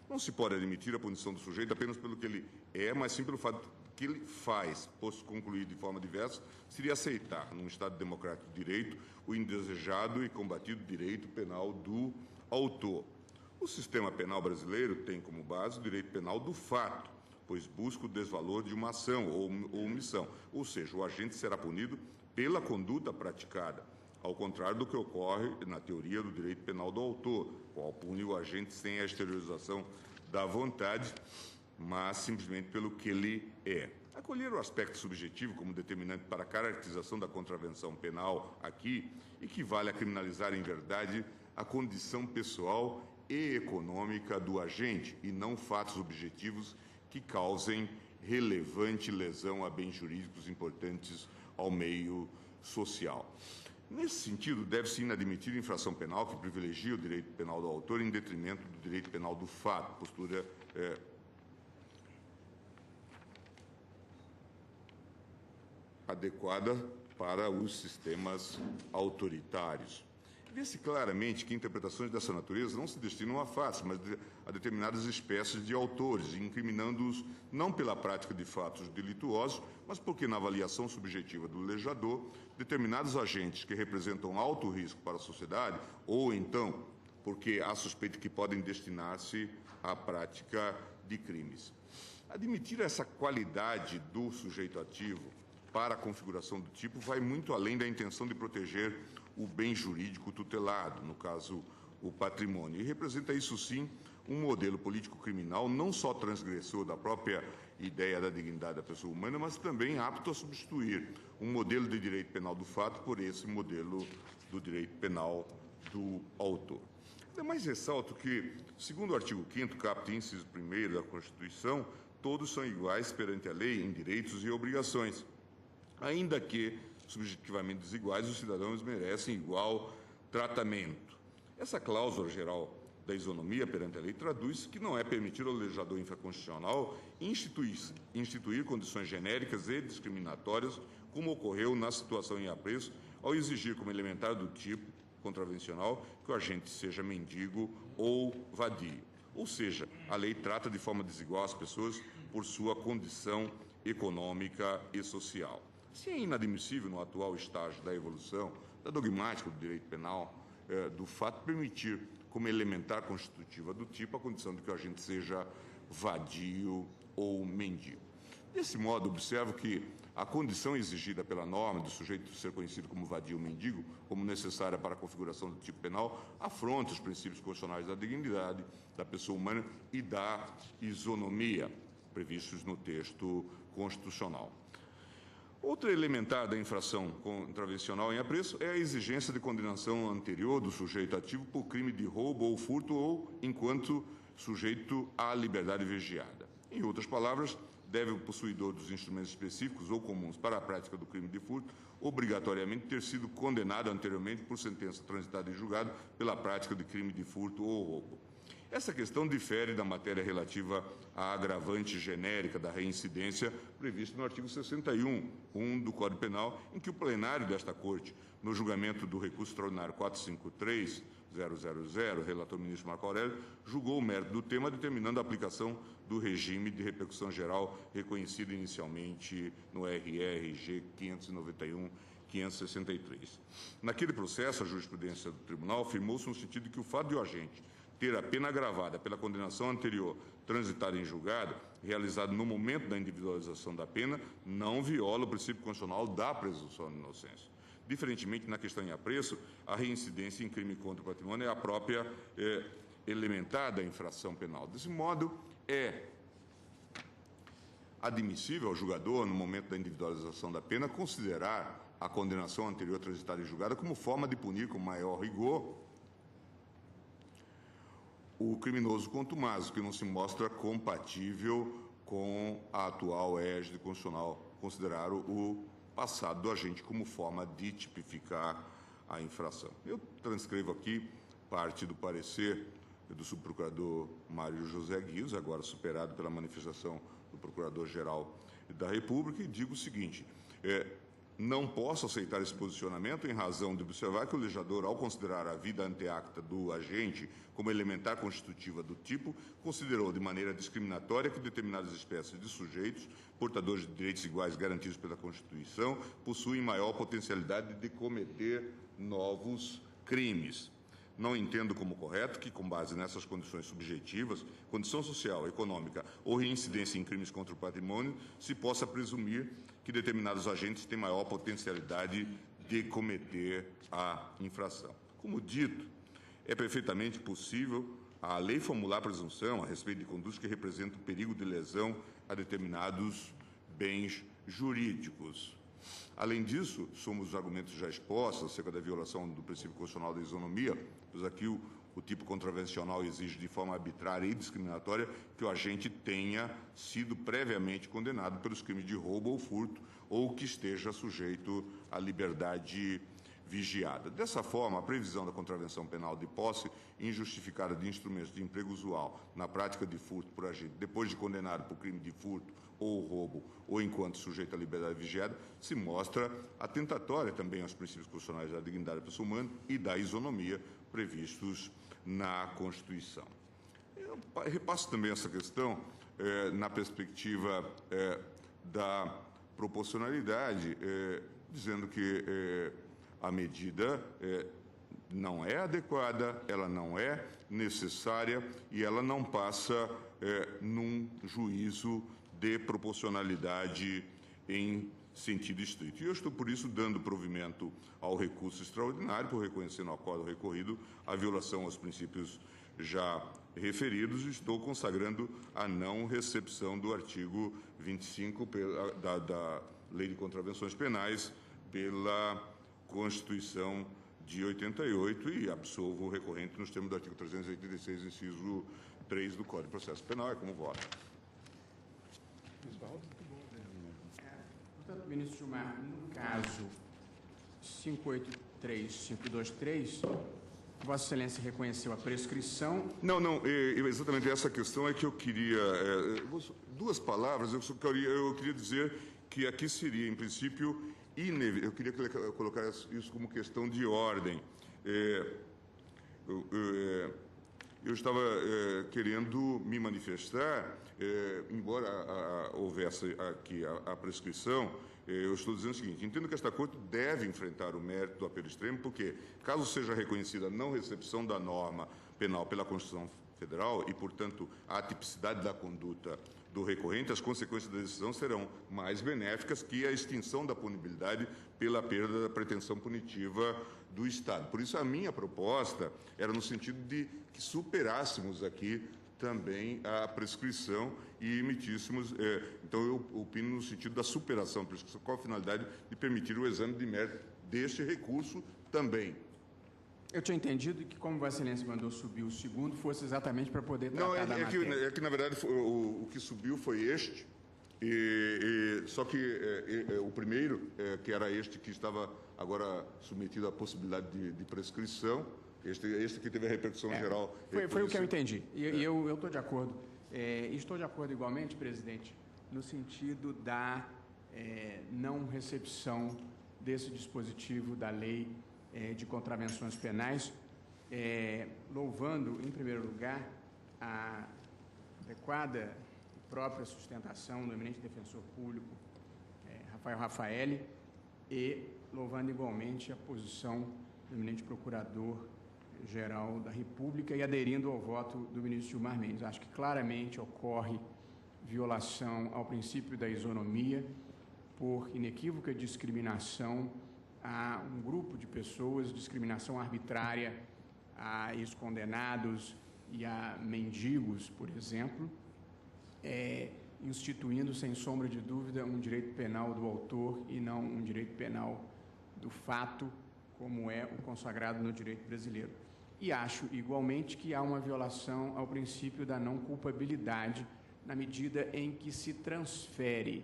Não se pode admitir a punição do sujeito apenas pelo que ele é, mas sim pelo fato que ele faz, posto concluir de forma diversa, seria aceitar, num Estado democrático de direito, o indesejado e combatido direito penal do autor. O sistema penal brasileiro tem como base o direito penal do fato, pois busca o desvalor de uma ação ou omissão, ou seja, o agente será punido pela conduta praticada, ao contrário do que ocorre na teoria do direito penal do autor, qual pune o agente sem a exteriorização da vontade, mas simplesmente pelo que ele é. Acolher o aspecto subjetivo como determinante para a caracterização da contravenção penal aqui equivale a criminalizar, em verdade, a condição pessoal e econômica do agente, e não fatos objetivos que causem relevante lesão a bens jurídicos importantes ao meio social. Nesse sentido, deve-se inadmitir infração penal que privilegia o direito penal do autor em detrimento do direito penal do fato, postura adequada para os sistemas autoritários. Vê-se claramente que interpretações dessa natureza não se destinam a fatos, mas a determinadas espécies de autores, incriminando-os não pela prática de fatos delituosos, mas porque, na avaliação subjetiva do legislador, determinados agentes que representam alto risco para a sociedade, ou então porque há suspeita que podem destinar-se à prática de crimes. Admitir essa qualidade do sujeito ativo para a configuração do tipo vai muito além da intenção de proteger o bem jurídico tutelado, no caso, o patrimônio, e representa, isso sim, um modelo político-criminal não só transgressor da própria ideia da dignidade da pessoa humana, mas também apto a substituir um modelo de direito penal do fato por esse modelo do direito penal do autor. Ademais, ressalto que, segundo o artigo 5º, caput inciso 1º da Constituição, todos são iguais perante a lei em direitos e obrigações, ainda que subjetivamente desiguais, os cidadãos merecem igual tratamento. Essa cláusula geral da isonomia perante a lei traduz que não é permitido ao legislador infraconstitucional instituir condições genéricas e discriminatórias, como ocorreu na situação em apreço, ao exigir como elementar do tipo contravencional que o agente seja mendigo ou vadio. Ou seja, a lei trata de forma desigual as pessoas por sua condição econômica e social. Se é inadmissível, no atual estágio da evolução da dogmática do direito penal, do fato permitir como elementar constitutiva do tipo a condição de que o agente seja vadio ou mendigo. Desse modo, observo que a condição exigida pela norma do sujeito ser conhecido como vadio ou mendigo, como necessária para a configuração do tipo penal, afronta os princípios constitucionais da dignidade da pessoa humana e da isonomia previstos no texto constitucional. Outra elementar da infração contravencional em apreço é a exigência de condenação anterior do sujeito ativo por crime de roubo ou furto ou enquanto sujeito à liberdade vigiada. Em outras palavras, deve o possuidor dos instrumentos específicos ou comuns para a prática do crime de furto obrigatoriamente ter sido condenado anteriormente por sentença transitada em julgado pela prática de crime de furto ou roubo. Essa questão difere da matéria relativa à agravante genérica da reincidência prevista no artigo 61, do Código Penal, em que o plenário desta Corte, no julgamento do recurso extraordinário 453-000, relator ministro Marco Aurélio, julgou o mérito do tema, determinando a aplicação do regime de repercussão geral reconhecido inicialmente no RRG 591-563. Naquele processo, a jurisprudência do tribunal afirmou-se no sentido de que o fato de o agente ter a pena agravada pela condenação anterior transitada em julgado, realizado no momento da individualização da pena, não viola o princípio constitucional da presunção de inocência. Diferentemente, na questão em apreço, a reincidência em crime contra o patrimônio é a própria elementar da infração penal. Desse modo, é admissível ao julgador, no momento da individualização da pena, considerar a condenação anterior transitada em julgado como forma de punir com maior rigor o criminoso contumazo, que não se mostra compatível com a atual égide constitucional, considerar o passado do agente como forma de tipificar a infração. Eu transcrevo aqui parte do parecer do subprocurador Mário José Guios, agora superado pela manifestação do Procurador-Geral da República, e digo o seguinte: não posso aceitar esse posicionamento em razão de observar que o legislador, ao considerar a vida anteacta do agente como elementar constitutiva do tipo, considerou de maneira discriminatória que determinadas espécies de sujeitos, portadores de direitos iguais garantidos pela Constituição, possuem maior potencialidade de cometer novos crimes. Não entendo como correto que, com base nessas condições subjetivas, condição social, econômica ou reincidência em crimes contra o patrimônio, se possa presumir que determinados agentes têm maior potencialidade de cometer a infração. Como dito, é perfeitamente possível a lei formular presunção a respeito de condutas que representam perigo de lesão a determinados bens jurídicos. Além disso, somos os argumentos já expostos acerca da violação do princípio constitucional da isonomia, pois aqui o tipo contravencional exige de forma arbitrária e discriminatória que o agente tenha sido previamente condenado pelos crimes de roubo ou furto ou que esteja sujeito à liberdade vigiada. Dessa forma, a previsão da contravenção penal de posse injustificada de instrumentos de emprego usual na prática de furto por agente, depois de condenado por crime de furto ou roubo, ou enquanto sujeito à liberdade vigiada, se mostra atentatória também aos princípios constitucionais da dignidade da pessoa humana e da isonomia previstos na Constituição. Eu repasso também essa questão na perspectiva da proporcionalidade, dizendo que a medida não é adequada, ela não é necessária e ela não passa num juízo de proporcionalidade em sentido estrito. E eu estou, por isso, dando provimento ao recurso extraordinário, por reconhecer no acordo recorrido a violação aos princípios já referidos, e estou consagrando a não recepção do artigo 25 da Lei de Contravenções Penais pela Constituição de 88 e absolvo o recorrente nos termos do artigo 386, inciso 3 do Código de Processo Penal. É como voto. Portanto, ministro Gilmar, no caso 583523, Vossa Excelência reconheceu a prescrição. Não, exatamente essa questão é que eu queria... duas palavras, eu queria dizer que aqui seria, em princípio, inevitável. Eu queria colocar isso como questão de ordem. Eu estava querendo me manifestar, embora houvesse aqui a prescrição, eu estou dizendo o seguinte: entendo que esta Corte deve enfrentar o mérito do apelo extremo, porque, caso seja reconhecida a não recepção da norma penal pela Constituição Federal e, portanto, a atipicidade da conduta do recorrente, as consequências da decisão serão mais benéficas que a extinção da punibilidade pela perda da pretensão punitiva do Estado. Por isso, a minha proposta era no sentido de que superássemos aqui também a prescrição e emitíssemos... então, eu opino no sentido da superação da prescrição, com a finalidade de permitir o exame de mérito deste recurso também. Eu tinha entendido que, como Vossa Excelência mandou subir o segundo, fosse exatamente para poder tratar da matéria. É que, na verdade, o que subiu foi este, só que o primeiro, que era este que estava agora submetido à possibilidade de prescrição, este que teve a repercussão geral. Foi o que eu entendi. E eu estou de acordo. Estou de acordo igualmente, presidente, no sentido da não recepção desse dispositivo da lei de contravenções penais, louvando, em primeiro lugar, a adequada e própria sustentação do eminente defensor público, Rafael Raffaelli, e louvando igualmente a posição do eminente procurador-geral da República e aderindo ao voto do ministro Gilmar Mendes. Acho que claramente ocorre violação ao princípio da isonomia por inequívoca discriminação a um grupo de pessoas, discriminação arbitrária a ex-condenados e a mendigos, por exemplo, instituindo, sem sombra de dúvida, um direito penal do autor e não um direito penal do fato, como é o consagrado no direito brasileiro. E acho, igualmente, que há uma violação ao princípio da não culpabilidade, na medida em que se transfere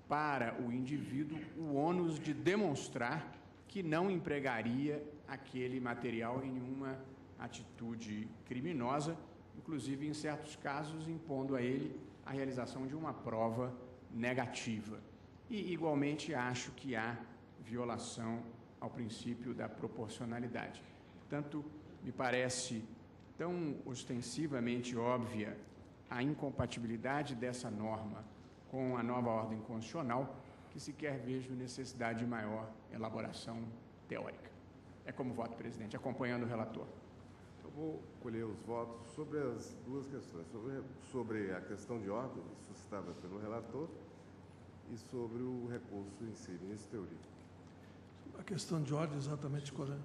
para o indivíduo o ônus de demonstrar que não empregaria aquele material em nenhuma atitude criminosa, inclusive, em certos casos, impondo a ele a realização de uma prova negativa. E, igualmente, acho que há violação ao princípio da proporcionalidade. Portanto, me parece tão ostensivamente óbvia a incompatibilidade dessa norma com a nova ordem constitucional que sequer vejo necessidade de maior elaboração teórica. É como voto, presidente, acompanhando o relator. Eu vou colher os votos sobre as duas questões, sobre a questão de ordem suscitada pelo relator e sobre o recurso em si, ministro Teori. A questão de ordem exatamente qual é?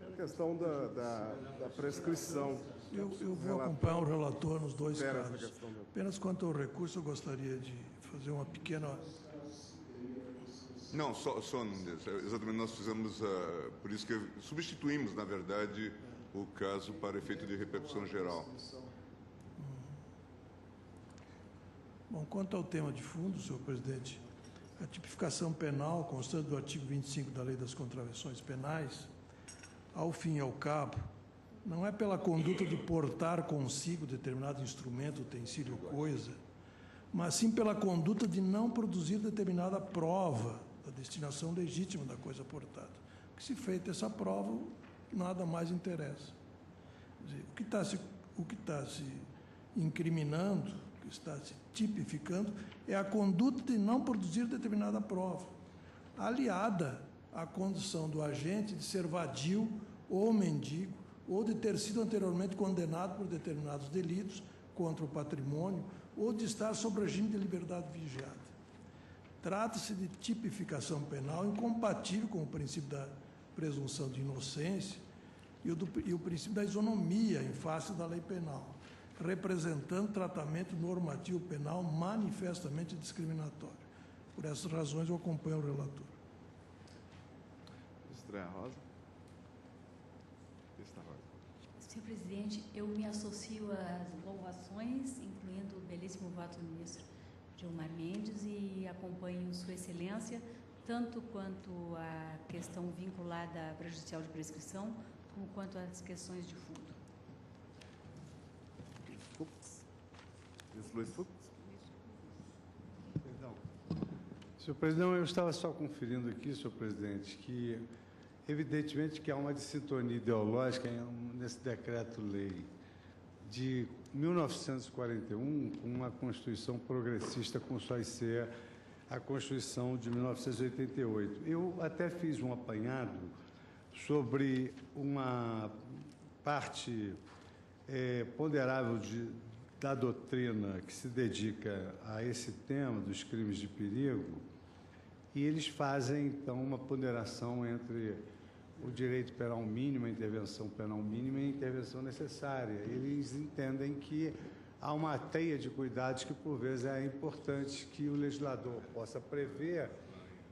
A questão da prescrição. Eu vou acompanhar o relator nos dois casos. Questão Apenas quanto ao recurso, eu gostaria de fazer uma pequena... Não, só exatamente nós fizemos, por isso que substituímos, na verdade, o caso para efeito de repercussão geral. Bom, quanto ao tema de fundo, senhor presidente, a tipificação penal constante do artigo 25 da Lei das Contravenções Penais, ao fim e ao cabo, não é pela conduta de portar consigo determinado instrumento, utensílio ou coisa, mas sim pela conduta de não produzir determinada prova da destinação legítima da coisa portada. Que se feita essa prova, nada mais interessa. Quer dizer, o que está se incriminando, o que está se tipificando, é a conduta de não produzir determinada prova, aliada à condição do agente de ser vadio ou mendigo, ou de ter sido anteriormente condenado por determinados delitos contra o patrimônio, ou de estar sob regime de liberdade vigiada. Trata-se de tipificação penal incompatível com o princípio da presunção de inocência e o princípio da isonomia em face da lei penal, representando tratamento normativo penal manifestamente discriminatório. Por essas razões, eu acompanho o relator. Ministra Rosa. Ministra Rosa. Senhor presidente, eu me associo às louvações, incluindo o belíssimo voto do ministro Gilmar Mendes, e acompanho Sua Excelência, tanto quanto a questão vinculada à prejudicial de prescrição, como quanto às questões de fundo. Fux. Ministro Luiz Fux. Perdão. Senhor presidente, eu estava só conferindo aqui, senhor presidente, que evidentemente que há uma dissintonia ideológica nesse decreto-lei de 1941 com uma Constituição progressista com só ser a Constituição de 1988. Eu até fiz um apanhado sobre uma parte ponderável da doutrina que se dedica a esse tema dos crimes de perigo, e eles fazem, então, uma ponderação entre o direito penal mínimo, a intervenção penal mínima e a intervenção necessária. Eles entendem que há uma teia de cuidados que, por vezes, é importante que o legislador possa prever,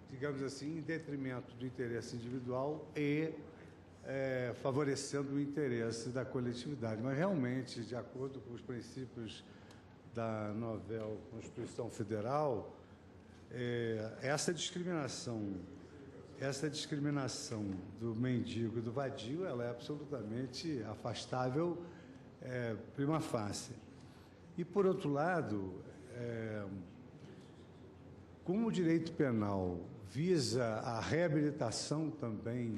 digamos assim, em detrimento do interesse individual e favorecendo o interesse da coletividade. Mas, realmente, de acordo com os princípios da novel Constituição Federal, essa discriminação do mendigo e do vadio, ela é absolutamente afastável prima facie. E, por outro lado, como o direito penal visa a reabilitação também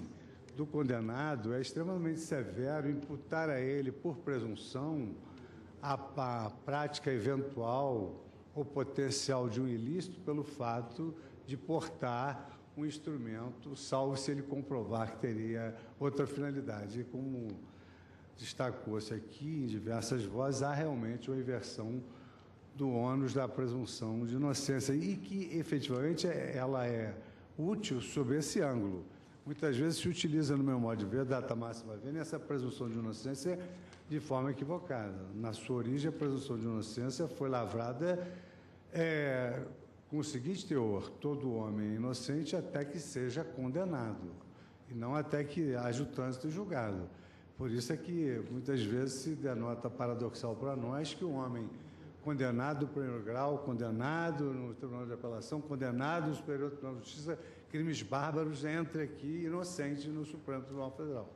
do condenado, é extremamente severo imputar a ele, por presunção, a prática eventual ou potencial de um ilícito pelo fato de portar um instrumento, salvo se ele comprovar que teria outra finalidade. E como destacou-se aqui em diversas vozes, há realmente uma inversão do ônus da presunção de inocência e que, efetivamente, ela é útil sob esse ângulo. Muitas vezes se utiliza, no meu modo de ver, data máxima vênia, essa presunção de inocência de forma equivocada. Na sua origem, a presunção de inocência foi lavrada com o seguinte teor: todo homem é inocente até que seja condenado, e não até que haja o trânsito julgado. Por isso é que, muitas vezes, se denota paradoxal para nós que o homem condenado no primeiro grau, condenado no Tribunal de Apelação, condenado no Superior Tribunal de Justiça, crimes bárbaros, entra aqui inocente no Supremo Tribunal Federal.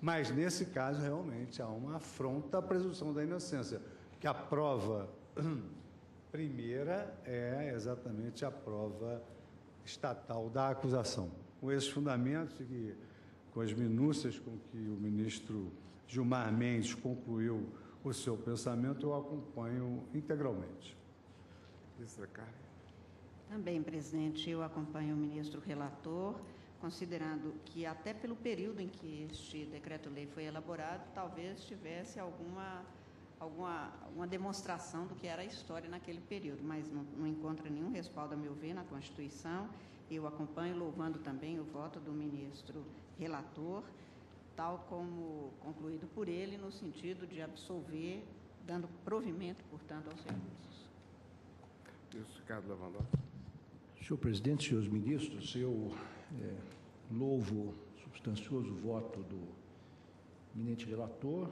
Mas, nesse caso, realmente, há uma afronta à presunção da inocência, que a prova primeira é exatamente a prova estatal da acusação. com esses fundamentos e que, com as minúcias com que o ministro Gilmar Mendes concluiu o seu pensamento, eu acompanho integralmente. Ministra Carmen. Também, presidente, eu acompanho o ministro relator, considerando que até pelo período em que este decreto-lei foi elaborado, talvez tivesse alguma demonstração do que era a história naquele período, mas não encontra nenhum respaldo, a meu ver, na Constituição. Eu acompanho, louvando também o voto do ministro relator, tal como concluído por ele, no sentido de absolver, dando provimento, portanto, aos recursos. Ministro Ricardo Lewandowski. Senhor presidente, senhores ministros, eu louvo o substancioso voto do eminente relator,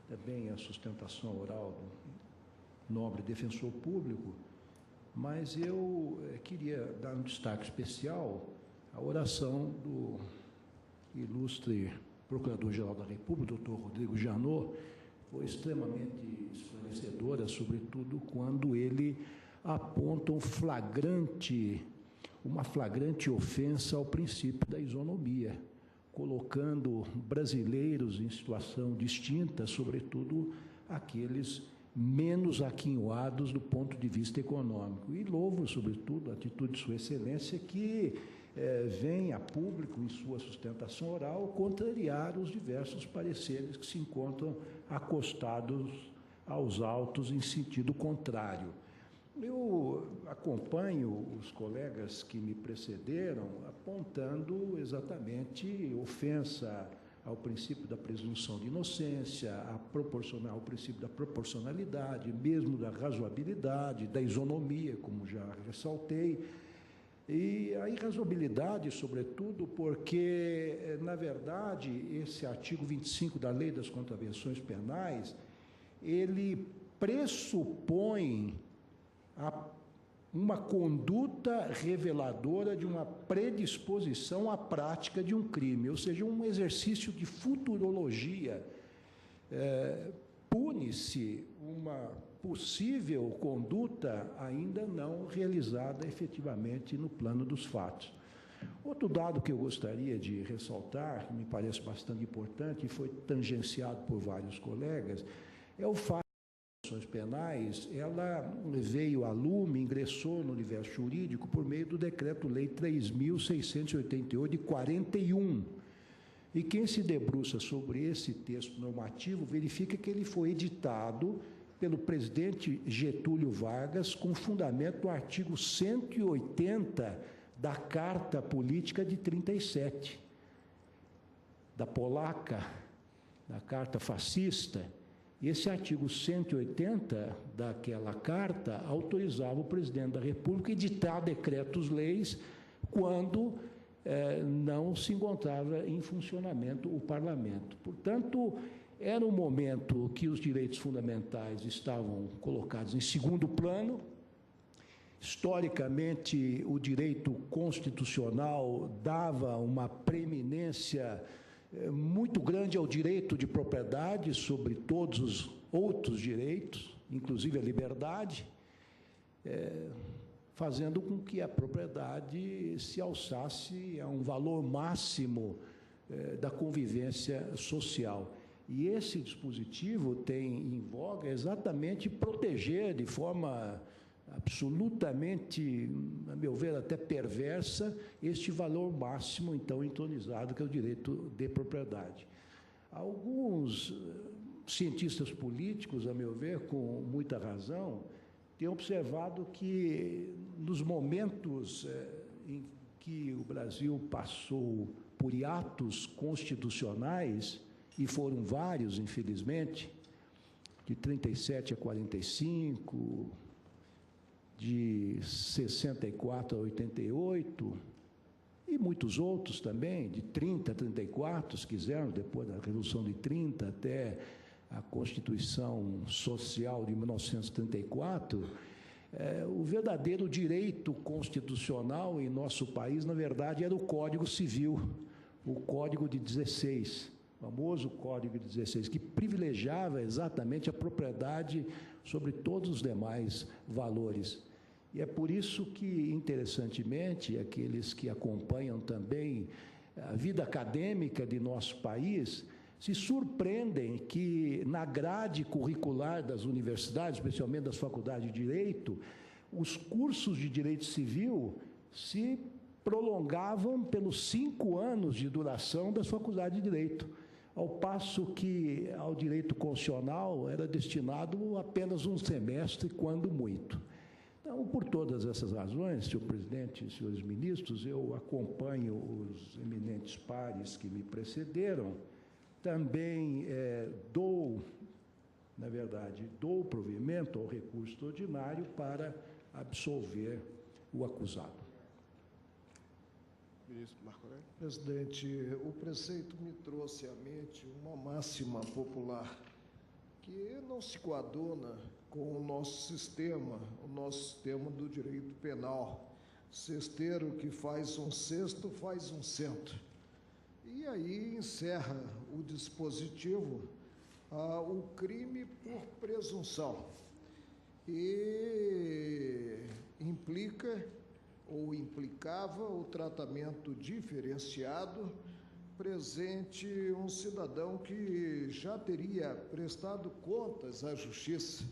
também a sustentação oral do nobre defensor público, mas eu queria dar um destaque especial à oração do ilustre Procurador-Geral da República, doutor Rodrigo Janot, foi extremamente esclarecedora, sobretudo quando ele aponta uma flagrante ofensa ao princípio da isonomia, colocando brasileiros em situação distinta, sobretudo aqueles menos aquinhoados do ponto de vista econômico. E louvo, sobretudo, a atitude de Sua Excelência, que vem a público, em sua sustentação oral, contrariar os diversos pareceres que se encontram acostados aos autos em sentido contrário. Eu acompanho os colegas que me precederam apontando exatamente ofensa ao princípio da presunção de inocência, ao princípio da proporcionalidade, mesmo da razoabilidade, da isonomia, como já ressaltei, e a irrazoabilidade, sobretudo, porque, na verdade, esse artigo 25 da Lei das Contravenções Penais, ele pressupõe uma conduta reveladora de uma predisposição à prática de um crime, ou seja, um exercício de futurologia. Pune-se uma possível conduta ainda não realizada efetivamente no plano dos fatos. Outro dado que eu gostaria de ressaltar, que me parece bastante importante e foi tangenciado por vários colegas, é o fato que as ações penais, ela veio a lume, ingressou no universo jurídico por meio do Decreto-Lei 3.688 de 41. E quem se debruça sobre esse texto normativo verifica que ele foi editado pelo presidente Getúlio Vargas com fundamento no artigo 180 da Carta Política de 37, da polaca, da Carta Fascista. Esse artigo 180 daquela carta autorizava o presidente da República a editar decretos-leis quando não se encontrava em funcionamento o parlamento. Portanto, era um momento que os direitos fundamentais estavam colocados em segundo plano. Historicamente, o direito constitucional dava uma preeminência muito grande ao direito de propriedade sobre todos os outros direitos, inclusive a liberdade, fazendo com que a propriedade se alçasse a um valor máximo da convivência social. E esse dispositivo tem em voga exatamente proteger de forma absolutamente, a meu ver, até perversa, este valor máximo, então, entronizado, que é o direito de propriedade. Alguns cientistas políticos, a meu ver, com muita razão, têm observado que, nos momentos em que o Brasil passou por hiatos constitucionais, e foram vários, infelizmente, de 37 a 45, de 64 a 88, e muitos outros também, de 30 a 34, se quisermos, depois da Revolução de 30 até a Constituição Social de 1934, o verdadeiro direito constitucional em nosso país, na verdade, era o Código Civil, o Código de 16, o famoso Código de 16, que privilegiava exatamente a propriedade sobre todos os demais valores. E é por isso que, interessantemente, aqueles que acompanham também a vida acadêmica de nosso país se surpreendem que, na grade curricular das universidades, especialmente das faculdades de Direito, os cursos de Direito Civil se prolongavam pelos 5 anos de duração das faculdades de Direito, ao passo que ao Direito Constitucional era destinado apenas um semestre, quando muito. Então, por todas essas razões, senhor presidente e senhores ministros, eu acompanho os eminentes pares que me precederam. Também dou provimento ao recurso extraordinário para absolver o acusado. Ministro Marco Aurélio. Presidente, o preceito me trouxe à mente uma máxima popular que não se coaduna com o nosso sistema do direito penal. Cesteiro que faz um cesto, faz um cento. E aí encerra o dispositivo o crime por presunção. E implica ou implicava o tratamento diferenciado presente um cidadão que já teria prestado contas à justiça,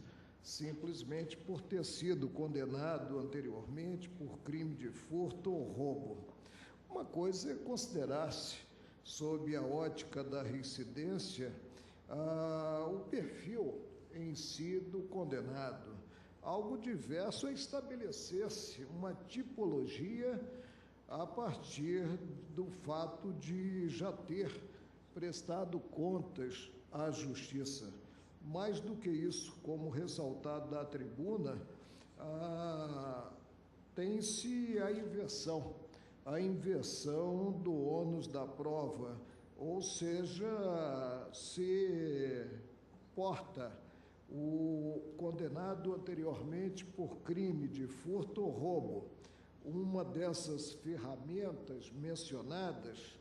simplesmente por ter sido condenado anteriormente por crime de furto ou roubo. Uma coisa é considerar-se, sob a ótica da reincidência, o perfil em si do condenado. Algo diverso é estabelecer-se uma tipologia a partir do fato de já ter prestado contas à justiça. Mais do que isso, como ressaltado da tribuna, tem-se a inversão do ônus da prova, ou seja, se porta o condenado anteriormente por crime de furto ou roubo. Uma dessas ferramentas mencionadas,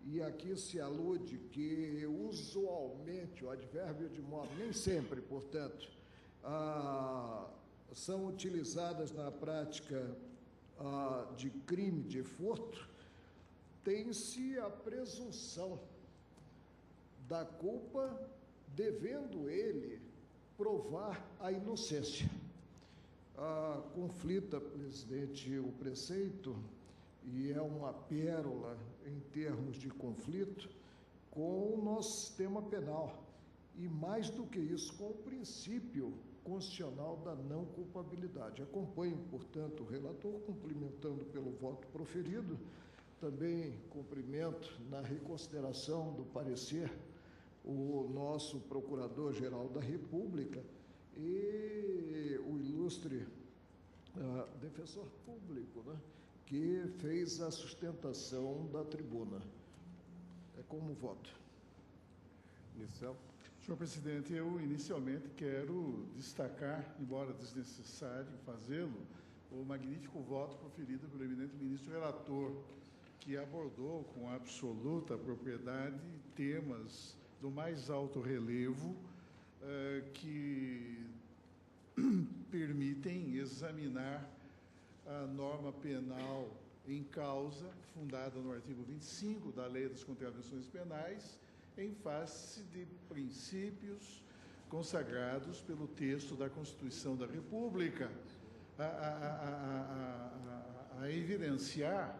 e aqui se alude que usualmente, o advérbio de modo, nem sempre, portanto, são utilizadas na prática de crime de furto, tem-se a presunção da culpa, devendo ele provar a inocência. Conflita, presidente, o preceito, e é uma pérola em termos de conflito, com o nosso sistema penal, e mais do que isso, com o princípio constitucional da não culpabilidade. Acompanho, portanto, o relator, cumprimentando pelo voto proferido, também cumprimento na reconsideração do parecer o nosso Procurador-Geral da República e o ilustre defensor público, né, que fez a sustentação da tribuna. É como voto. Ministro. Senhor presidente, eu inicialmente quero destacar, embora desnecessário fazê-lo, o magnífico voto proferido pelo eminente ministro relator, que abordou com absoluta propriedade temas do mais alto relevo que permitem examinar a norma penal em causa, fundada no artigo 25 da Lei das Contravenções Penais, em face de princípios consagrados pelo texto da Constituição da República, a evidenciar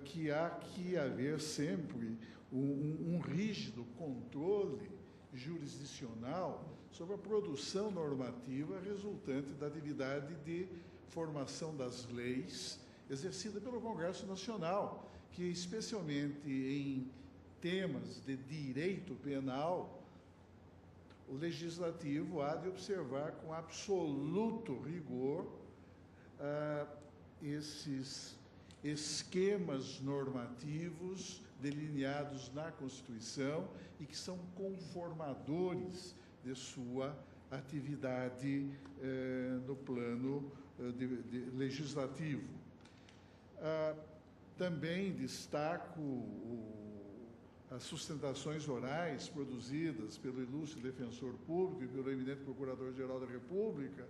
que há que haver sempre um rígido controle jurisdicional sobre a produção normativa resultante da atividade de formação das leis exercida pelo Congresso Nacional, que especialmente em temas de direito penal, o Legislativo há de observar com absoluto rigor esses esquemas normativos delineados na Constituição e que são conformadores de sua atividade no plano legislativo. Também destaco as sustentações orais produzidas pelo ilustre defensor público e pelo eminente Procurador-Geral da República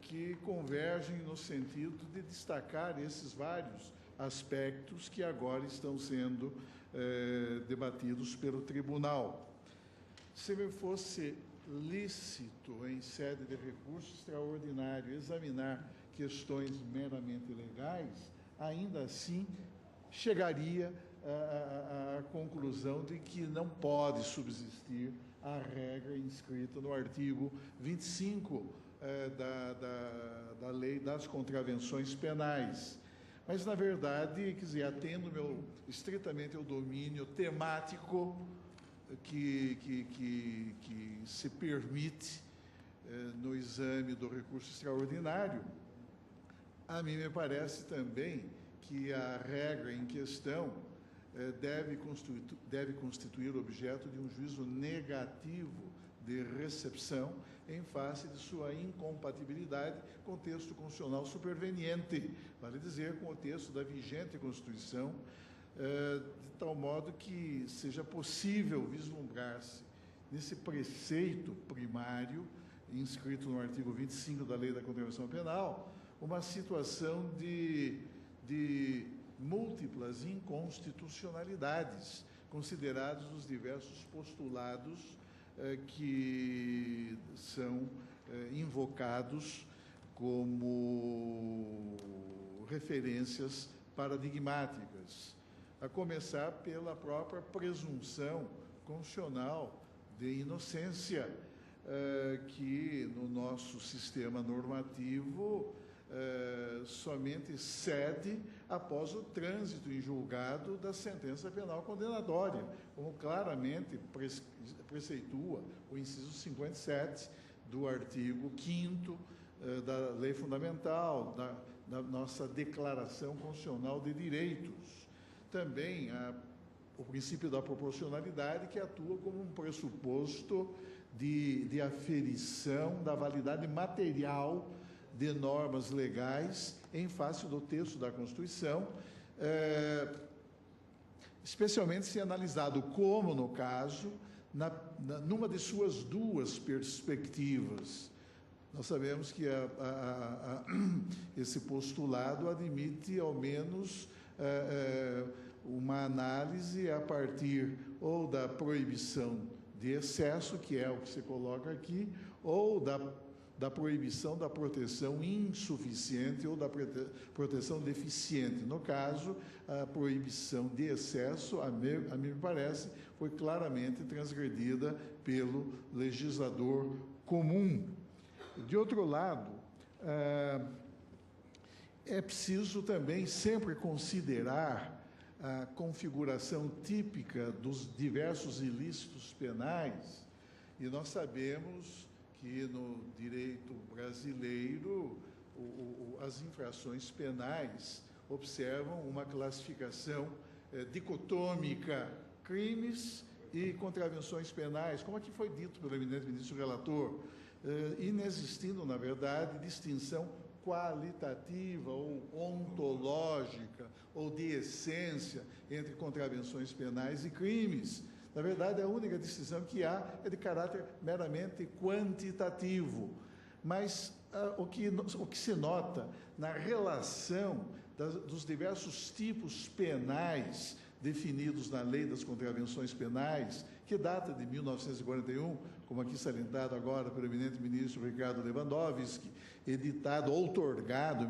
que convergem no sentido de destacar esses vários aspectos que agora estão sendo debatidos pelo tribunal. Se me fosse lícito, em sede de recurso extraordinário, examinar questões meramente legais, ainda assim chegaria à conclusão de que não pode subsistir a regra inscrita no artigo 25 da Lei das Contravenções Penais. Mas, na verdade, quer dizer, atendo estritamente ao domínio temático que se permite no exame do recurso extraordinário, a mim me parece também que a regra em questão deve constituir objeto de um juízo negativo de recepção em face de sua incompatibilidade com o texto constitucional superveniente, vale dizer, com o texto da vigente Constituição, de tal modo que seja possível vislumbrar-se nesse preceito primário, inscrito no artigo 25 da Lei da Contravenção Penal, uma situação de múltiplas inconstitucionalidades, considerados os diversos postulados que são invocados como referências paradigmáticas, a começar pela própria presunção constitucional de inocência, que no nosso sistema normativo somente cede após o trânsito em julgado da sentença penal condenatória, como claramente preceitua o inciso 57 do artigo 5º da Lei Fundamental, da nossa Declaração Constitucional de Direitos. Também o princípio da proporcionalidade, que atua como um pressuposto de aferição da validade material de normas legais em face do texto da Constituição, especialmente se analisado como, no caso, numa de suas duas perspectivas. Nós sabemos que esse postulado admite, ao menos, uma análise a partir ou da proibição de excesso, que é o que se coloca aqui, ou da proibição da proteção insuficiente ou da proteção deficiente. No caso, a proibição de excesso, a mim me parece, foi claramente transgredida pelo legislador comum. De outro lado, é preciso também sempre considerar a configuração típica dos diversos ilícitos penais, e nós sabemos que no direito brasileiro as infrações penais observam uma classificação dicotômica, crimes e contravenções penais, como aqui foi dito pelo eminente ministro relator, inexistindo, na verdade, distinção qualitativa ou ontológica ou de essência entre contravenções penais e crimes. Na verdade, a única distinção que há é de caráter meramente quantitativo. Mas o que se nota na relação dos diversos tipos penais definidos na Lei das Contravenções Penais, que data de 1941, como aqui salientado agora pelo eminente ministro Ricardo Lewandowski, editado, outorgado,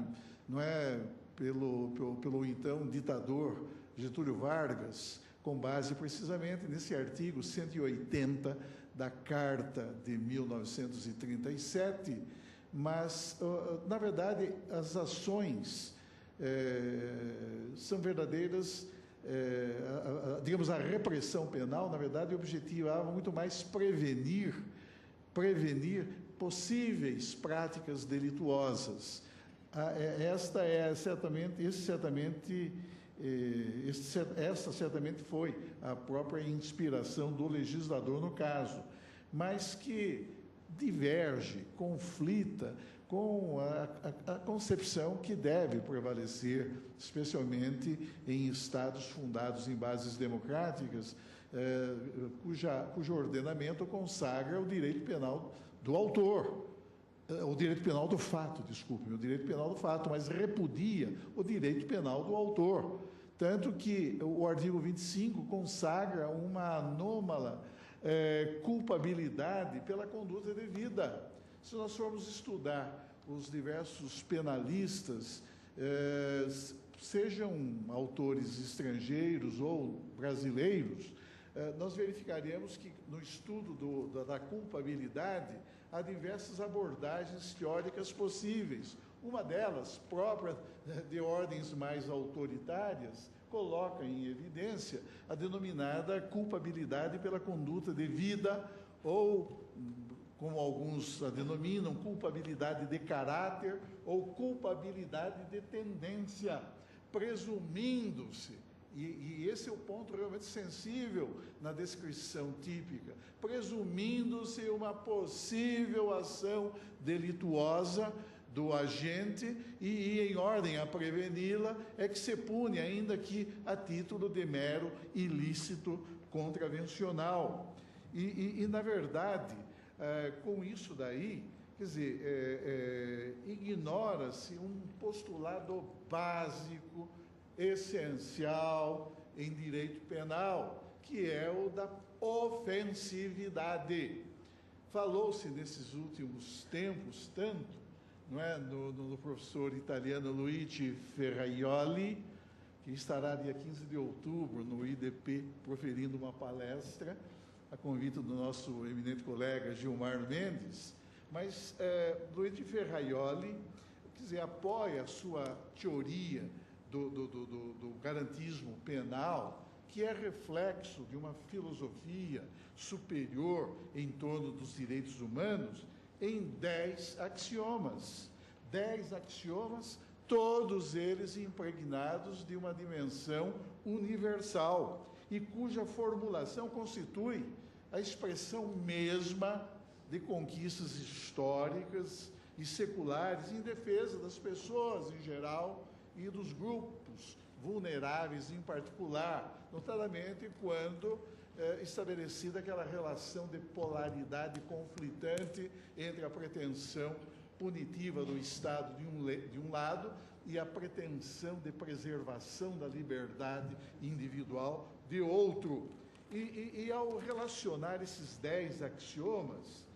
não é, pelo então ditador Getúlio Vargas, com base precisamente nesse artigo 180 da Carta de 1937, mas, na verdade, as ações são verdadeiras, digamos, a repressão penal, na verdade, objetivava muito mais prevenir possíveis práticas delituosas. Esta certamente foi a própria inspiração do legislador no caso, mas que diverge, conflita com a concepção que deve prevalecer, especialmente em Estados fundados em bases democráticas, cujo ordenamento consagra o direito penal do autor. o direito penal do fato, desculpe, o direito penal do fato, mas repudia o direito penal do autor. Tanto que o artigo 25 consagra uma anômala culpabilidade pela conduta devida. Se nós formos estudar os diversos penalistas, sejam autores estrangeiros ou brasileiros, nós verificaremos que no estudo da culpabilidade há diversas abordagens teóricas possíveis. Uma delas, própria de ordens mais autoritárias, coloca em evidência a denominada culpabilidade pela conduta devida, ou, como alguns a denominam, culpabilidade de caráter ou culpabilidade de tendência, presumindo-se, e esse é o ponto realmente sensível na descrição típica, presumindo-se uma possível ação delituosa do agente e em ordem a preveni-la, é que se pune, ainda que a título de mero ilícito contravencional. E na verdade, com isso daí, quer dizer, ignora-se um postulado básico, essencial em direito penal, que é o da ofensividade. Falou-se nesses últimos tempos tanto, não é, no professor italiano Luigi Ferraioli, que estará dia 15 de outubro no IDP proferindo uma palestra a convite do nosso eminente colega Gilmar Mendes, mas Luigi Ferraioli, quer dizer, apoia a sua teoria do garantismo penal, que é reflexo de uma filosofia superior em torno dos direitos humanos, em 10 axiomas. 10 axiomas, todos eles impregnados de uma dimensão universal, e cuja formulação constitui a expressão mesma de conquistas históricas e seculares em defesa das pessoas em geral e dos grupos vulneráveis em particular, notadamente quando estabelecida aquela relação de polaridade conflitante entre a pretensão punitiva do Estado de um lado e a pretensão de preservação da liberdade individual de outro. E ao relacionar esses 10 axiomas,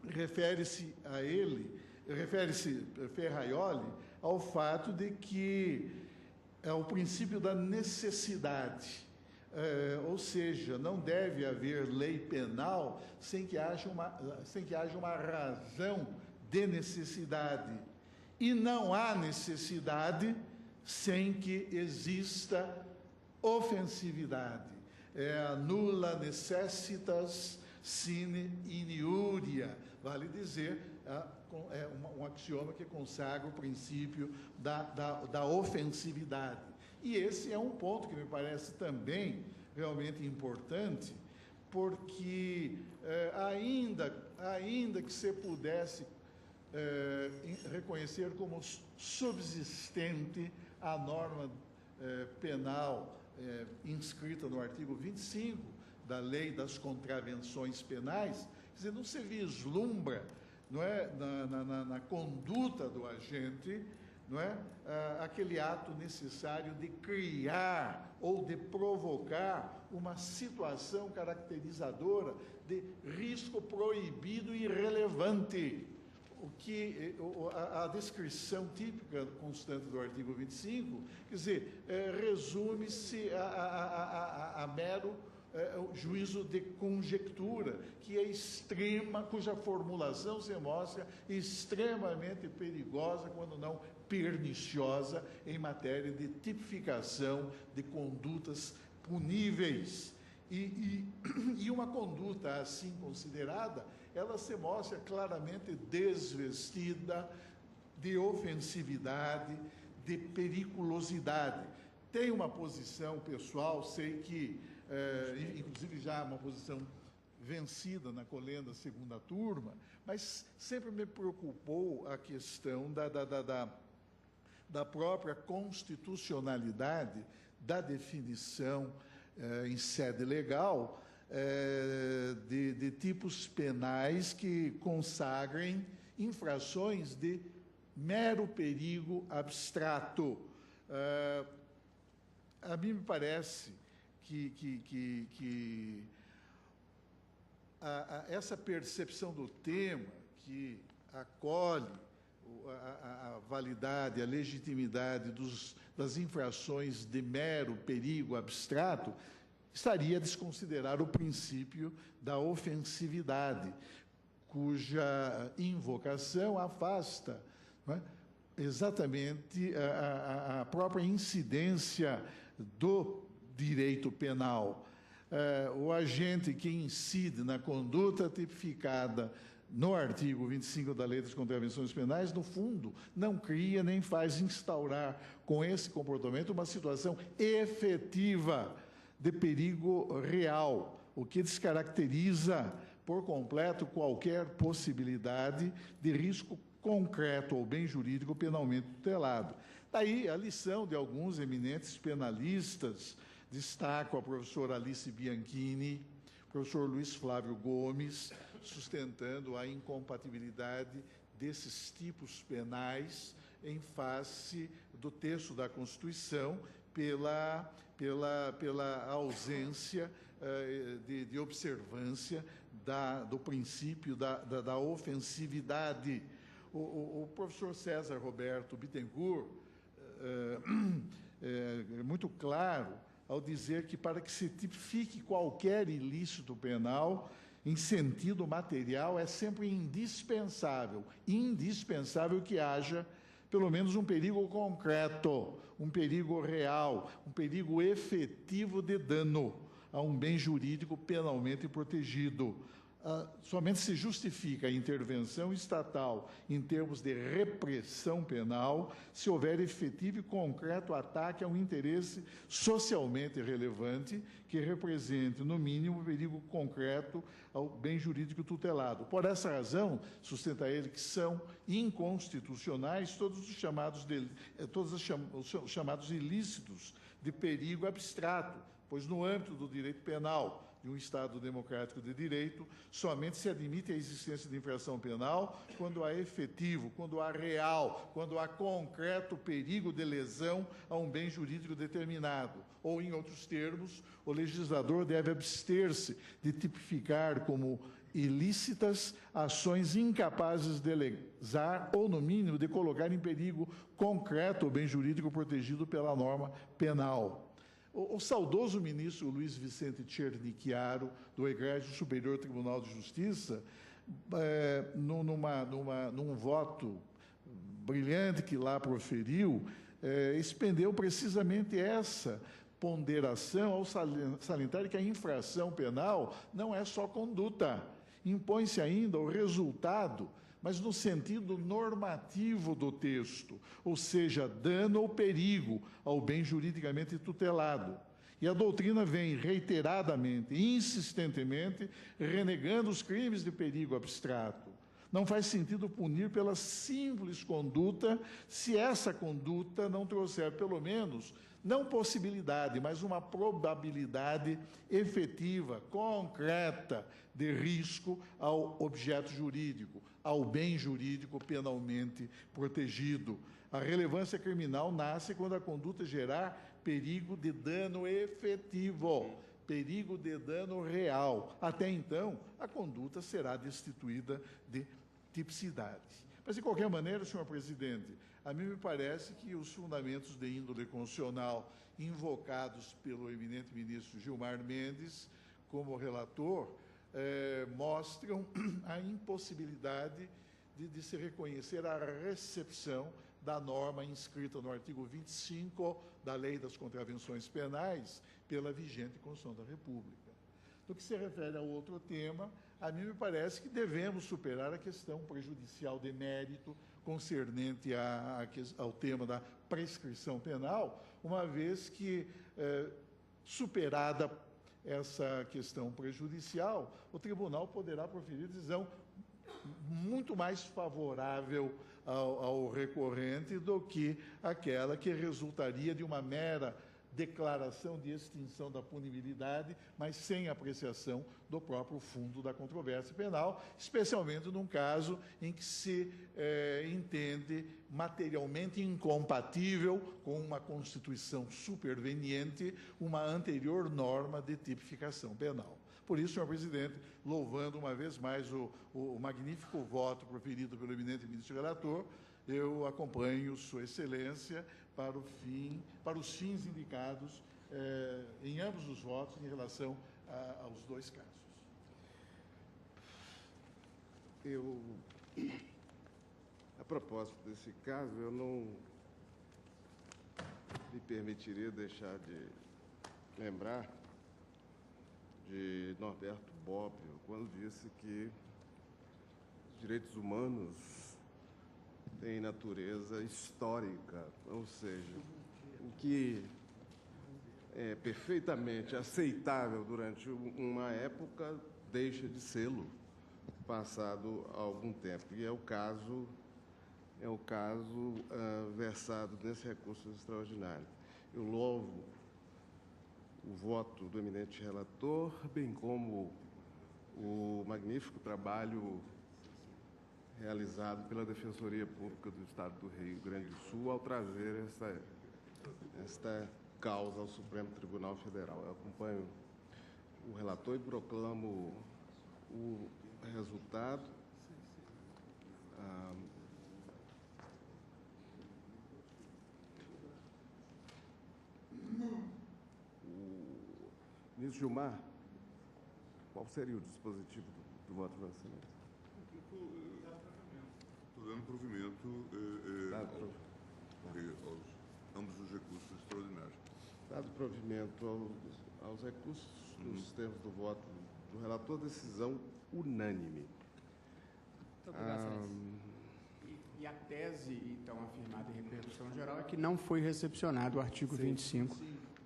refere-se Ferraioli ao fato de que é o princípio da necessidade, ou seja, não deve haver lei penal sem que haja uma razão de necessidade, e não há necessidade sem que exista ofensividade. Nulla necessitas sine iniuria, vale dizer, um axioma que consagra o princípio da ofensividade. E esse é um ponto que me parece também realmente importante, porque ainda que se pudesse reconhecer como subsistente a norma penal inscrita no artigo 25 da Lei das Contravenções Penais, quer dizer, não se vislumbra, não é, na conduta do agente, não é, aquele ato necessário de criar ou de provocar uma situação caracterizadora de risco proibido e irrelevante. O que a descrição típica constante do artigo 25, quer dizer, resume-se a mero juízo de conjectura, que é cuja formulação se mostra extremamente perigosa, quando não perniciosa, em matéria de tipificação de condutas puníveis. E uma conduta assim considerada, ela se mostra claramente desvestida de ofensividade, de periculosidade. Tem uma posição pessoal, sei que, inclusive já uma posição vencida na Colenda segunda turma, mas sempre me preocupou a questão da própria constitucionalidade da definição em sede legal de tipos penais que consagrem infrações de mero perigo abstrato. A mim me parece que essa percepção do tema, que acolhe a validade, a legitimidade das infrações de mero perigo abstrato, estaria a desconsiderar o princípio da ofensividade, cuja invocação afasta, não é, exatamente a própria incidência do direito penal. O agente que incide na conduta tipificada no artigo 25 da Lei das Contravenções Penais, no fundo, não cria nem faz instaurar com esse comportamento uma situação efetiva de perigo real, o que descaracteriza por completo qualquer possibilidade de risco concreto ao bem jurídico penalmente tutelado. Daí a lição de alguns eminentes penalistas, destaco a professora Alice Bianchini, professor Luiz Flávio Gomes, sustentando a incompatibilidade desses tipos penais em face do texto da Constituição pela ausência de observância do princípio da ofensividade. O professor César Roberto Bittencourt é muito claro ao dizer que, para que se tipifique qualquer ilícito penal em sentido material, é sempre indispensável que haja pelo menos um perigo concreto, um perigo real, um perigo efetivo de dano a um bem jurídico penalmente protegido. Somente se justifica a intervenção estatal em termos de repressão penal se houver efetivo e concreto ataque a um interesse socialmente relevante que represente, no mínimo, um perigo concreto ao bem jurídico tutelado. Por essa razão, sustenta ele que são inconstitucionais todos os chamados ilícitos de perigo abstrato, pois no âmbito do direito penal de um Estado democrático de direito, somente se admite a existência de infração penal quando há efetivo, quando há real, quando há concreto perigo de lesão a um bem jurídico determinado. Ou, em outros termos, o legislador deve abster-se de tipificar como ilícitas ações incapazes de lesar ou, no mínimo, de colocar em perigo concreto o bem jurídico protegido pela norma penal. O saudoso ministro Luiz Vicente Chernicchiaro, do Egrégio Superior Tribunal de Justiça, num voto brilhante que lá proferiu, expendeu precisamente essa ponderação ao salientar que a infração penal não é só conduta, impõe-se ainda o resultado, mas no sentido normativo do texto, ou seja, dano ou perigo ao bem juridicamente tutelado. E a doutrina vem reiteradamente, insistentemente, renegando os crimes de perigo abstrato. Não faz sentido punir pela simples conduta, se essa conduta não trouxer, pelo menos, não possibilidade, mas uma probabilidade efetiva, concreta, de risco ao objeto jurídico, ao bem jurídico penalmente protegido. A relevância criminal nasce quando a conduta gerar perigo de dano efetivo, perigo de dano real. Até então, a conduta será destituída de tipicidade. Mas, de qualquer maneira, senhor presidente, a mim me parece que os fundamentos de índole constitucional invocados pelo eminente ministro Gilmar Mendes como relator mostram a impossibilidade de se reconhecer a recepção da norma inscrita no artigo 25 da Lei das Contravenções Penais pela vigente Constituição da República. No que se refere ao outro tema, a mim me parece que devemos superar a questão prejudicial de mérito concernente ao tema da prescrição penal, uma vez que, superada essa questão prejudicial, o tribunal poderá proferir decisão muito mais favorável ao recorrente do que aquela que resultaria de uma mera declaração de extinção da punibilidade, mas sem apreciação do próprio fundo da controvérsia penal, especialmente num caso em que se entende materialmente incompatível com uma Constituição superveniente uma anterior norma de tipificação penal. Por isso, senhor presidente, louvando uma vez mais o magnífico voto proferido pelo eminente ministro relator, eu acompanho Sua Excelência para os fins indicados em ambos os votos em relação aos dois casos. A propósito desse caso, eu não me permitiria deixar de lembrar de Norberto Bobbio, quando disse que os direitos humanos têm natureza histórica, ou seja, o que é perfeitamente aceitável durante uma época deixa de sê-lo passado algum tempo. E é o caso versado nesse recurso extraordinário. Eu louvo o voto do eminente relator, bem como o magnífico trabalho realizado pela Defensoria Pública do Estado do Rio Grande do Sul ao trazer esta causa ao Supremo Tribunal Federal. Eu acompanho o relator e proclamo o resultado. Ministro Gilmar, qual seria o dispositivo do voto da Excelência? Estou dando provimento aos ambos os recursos extraordinários. Dado provimento aos recursos, nos termos do voto do relator, decisão unânime. Muito obrigado, Excelência. E a tese, então, afirmada em repercussão geral é que não foi recepcionado o artigo 25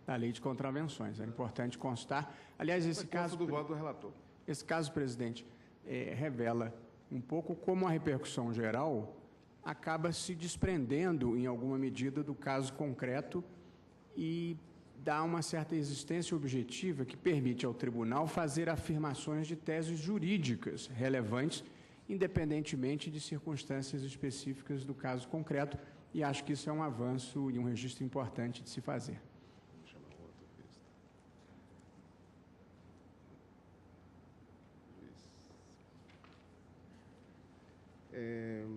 da Lei de Contravenções. É importante constar. Aliás, esse caso do voto do relator. Esse caso, presidente, revela um pouco como a repercussão geral acaba se desprendendo, em alguma medida, do caso concreto e dá uma certa existência objetiva que permite ao tribunal fazer afirmações de teses jurídicas relevantes, independentemente de circunstâncias específicas do caso concreto, e acho que isso é um avanço e um registro importante de se fazer.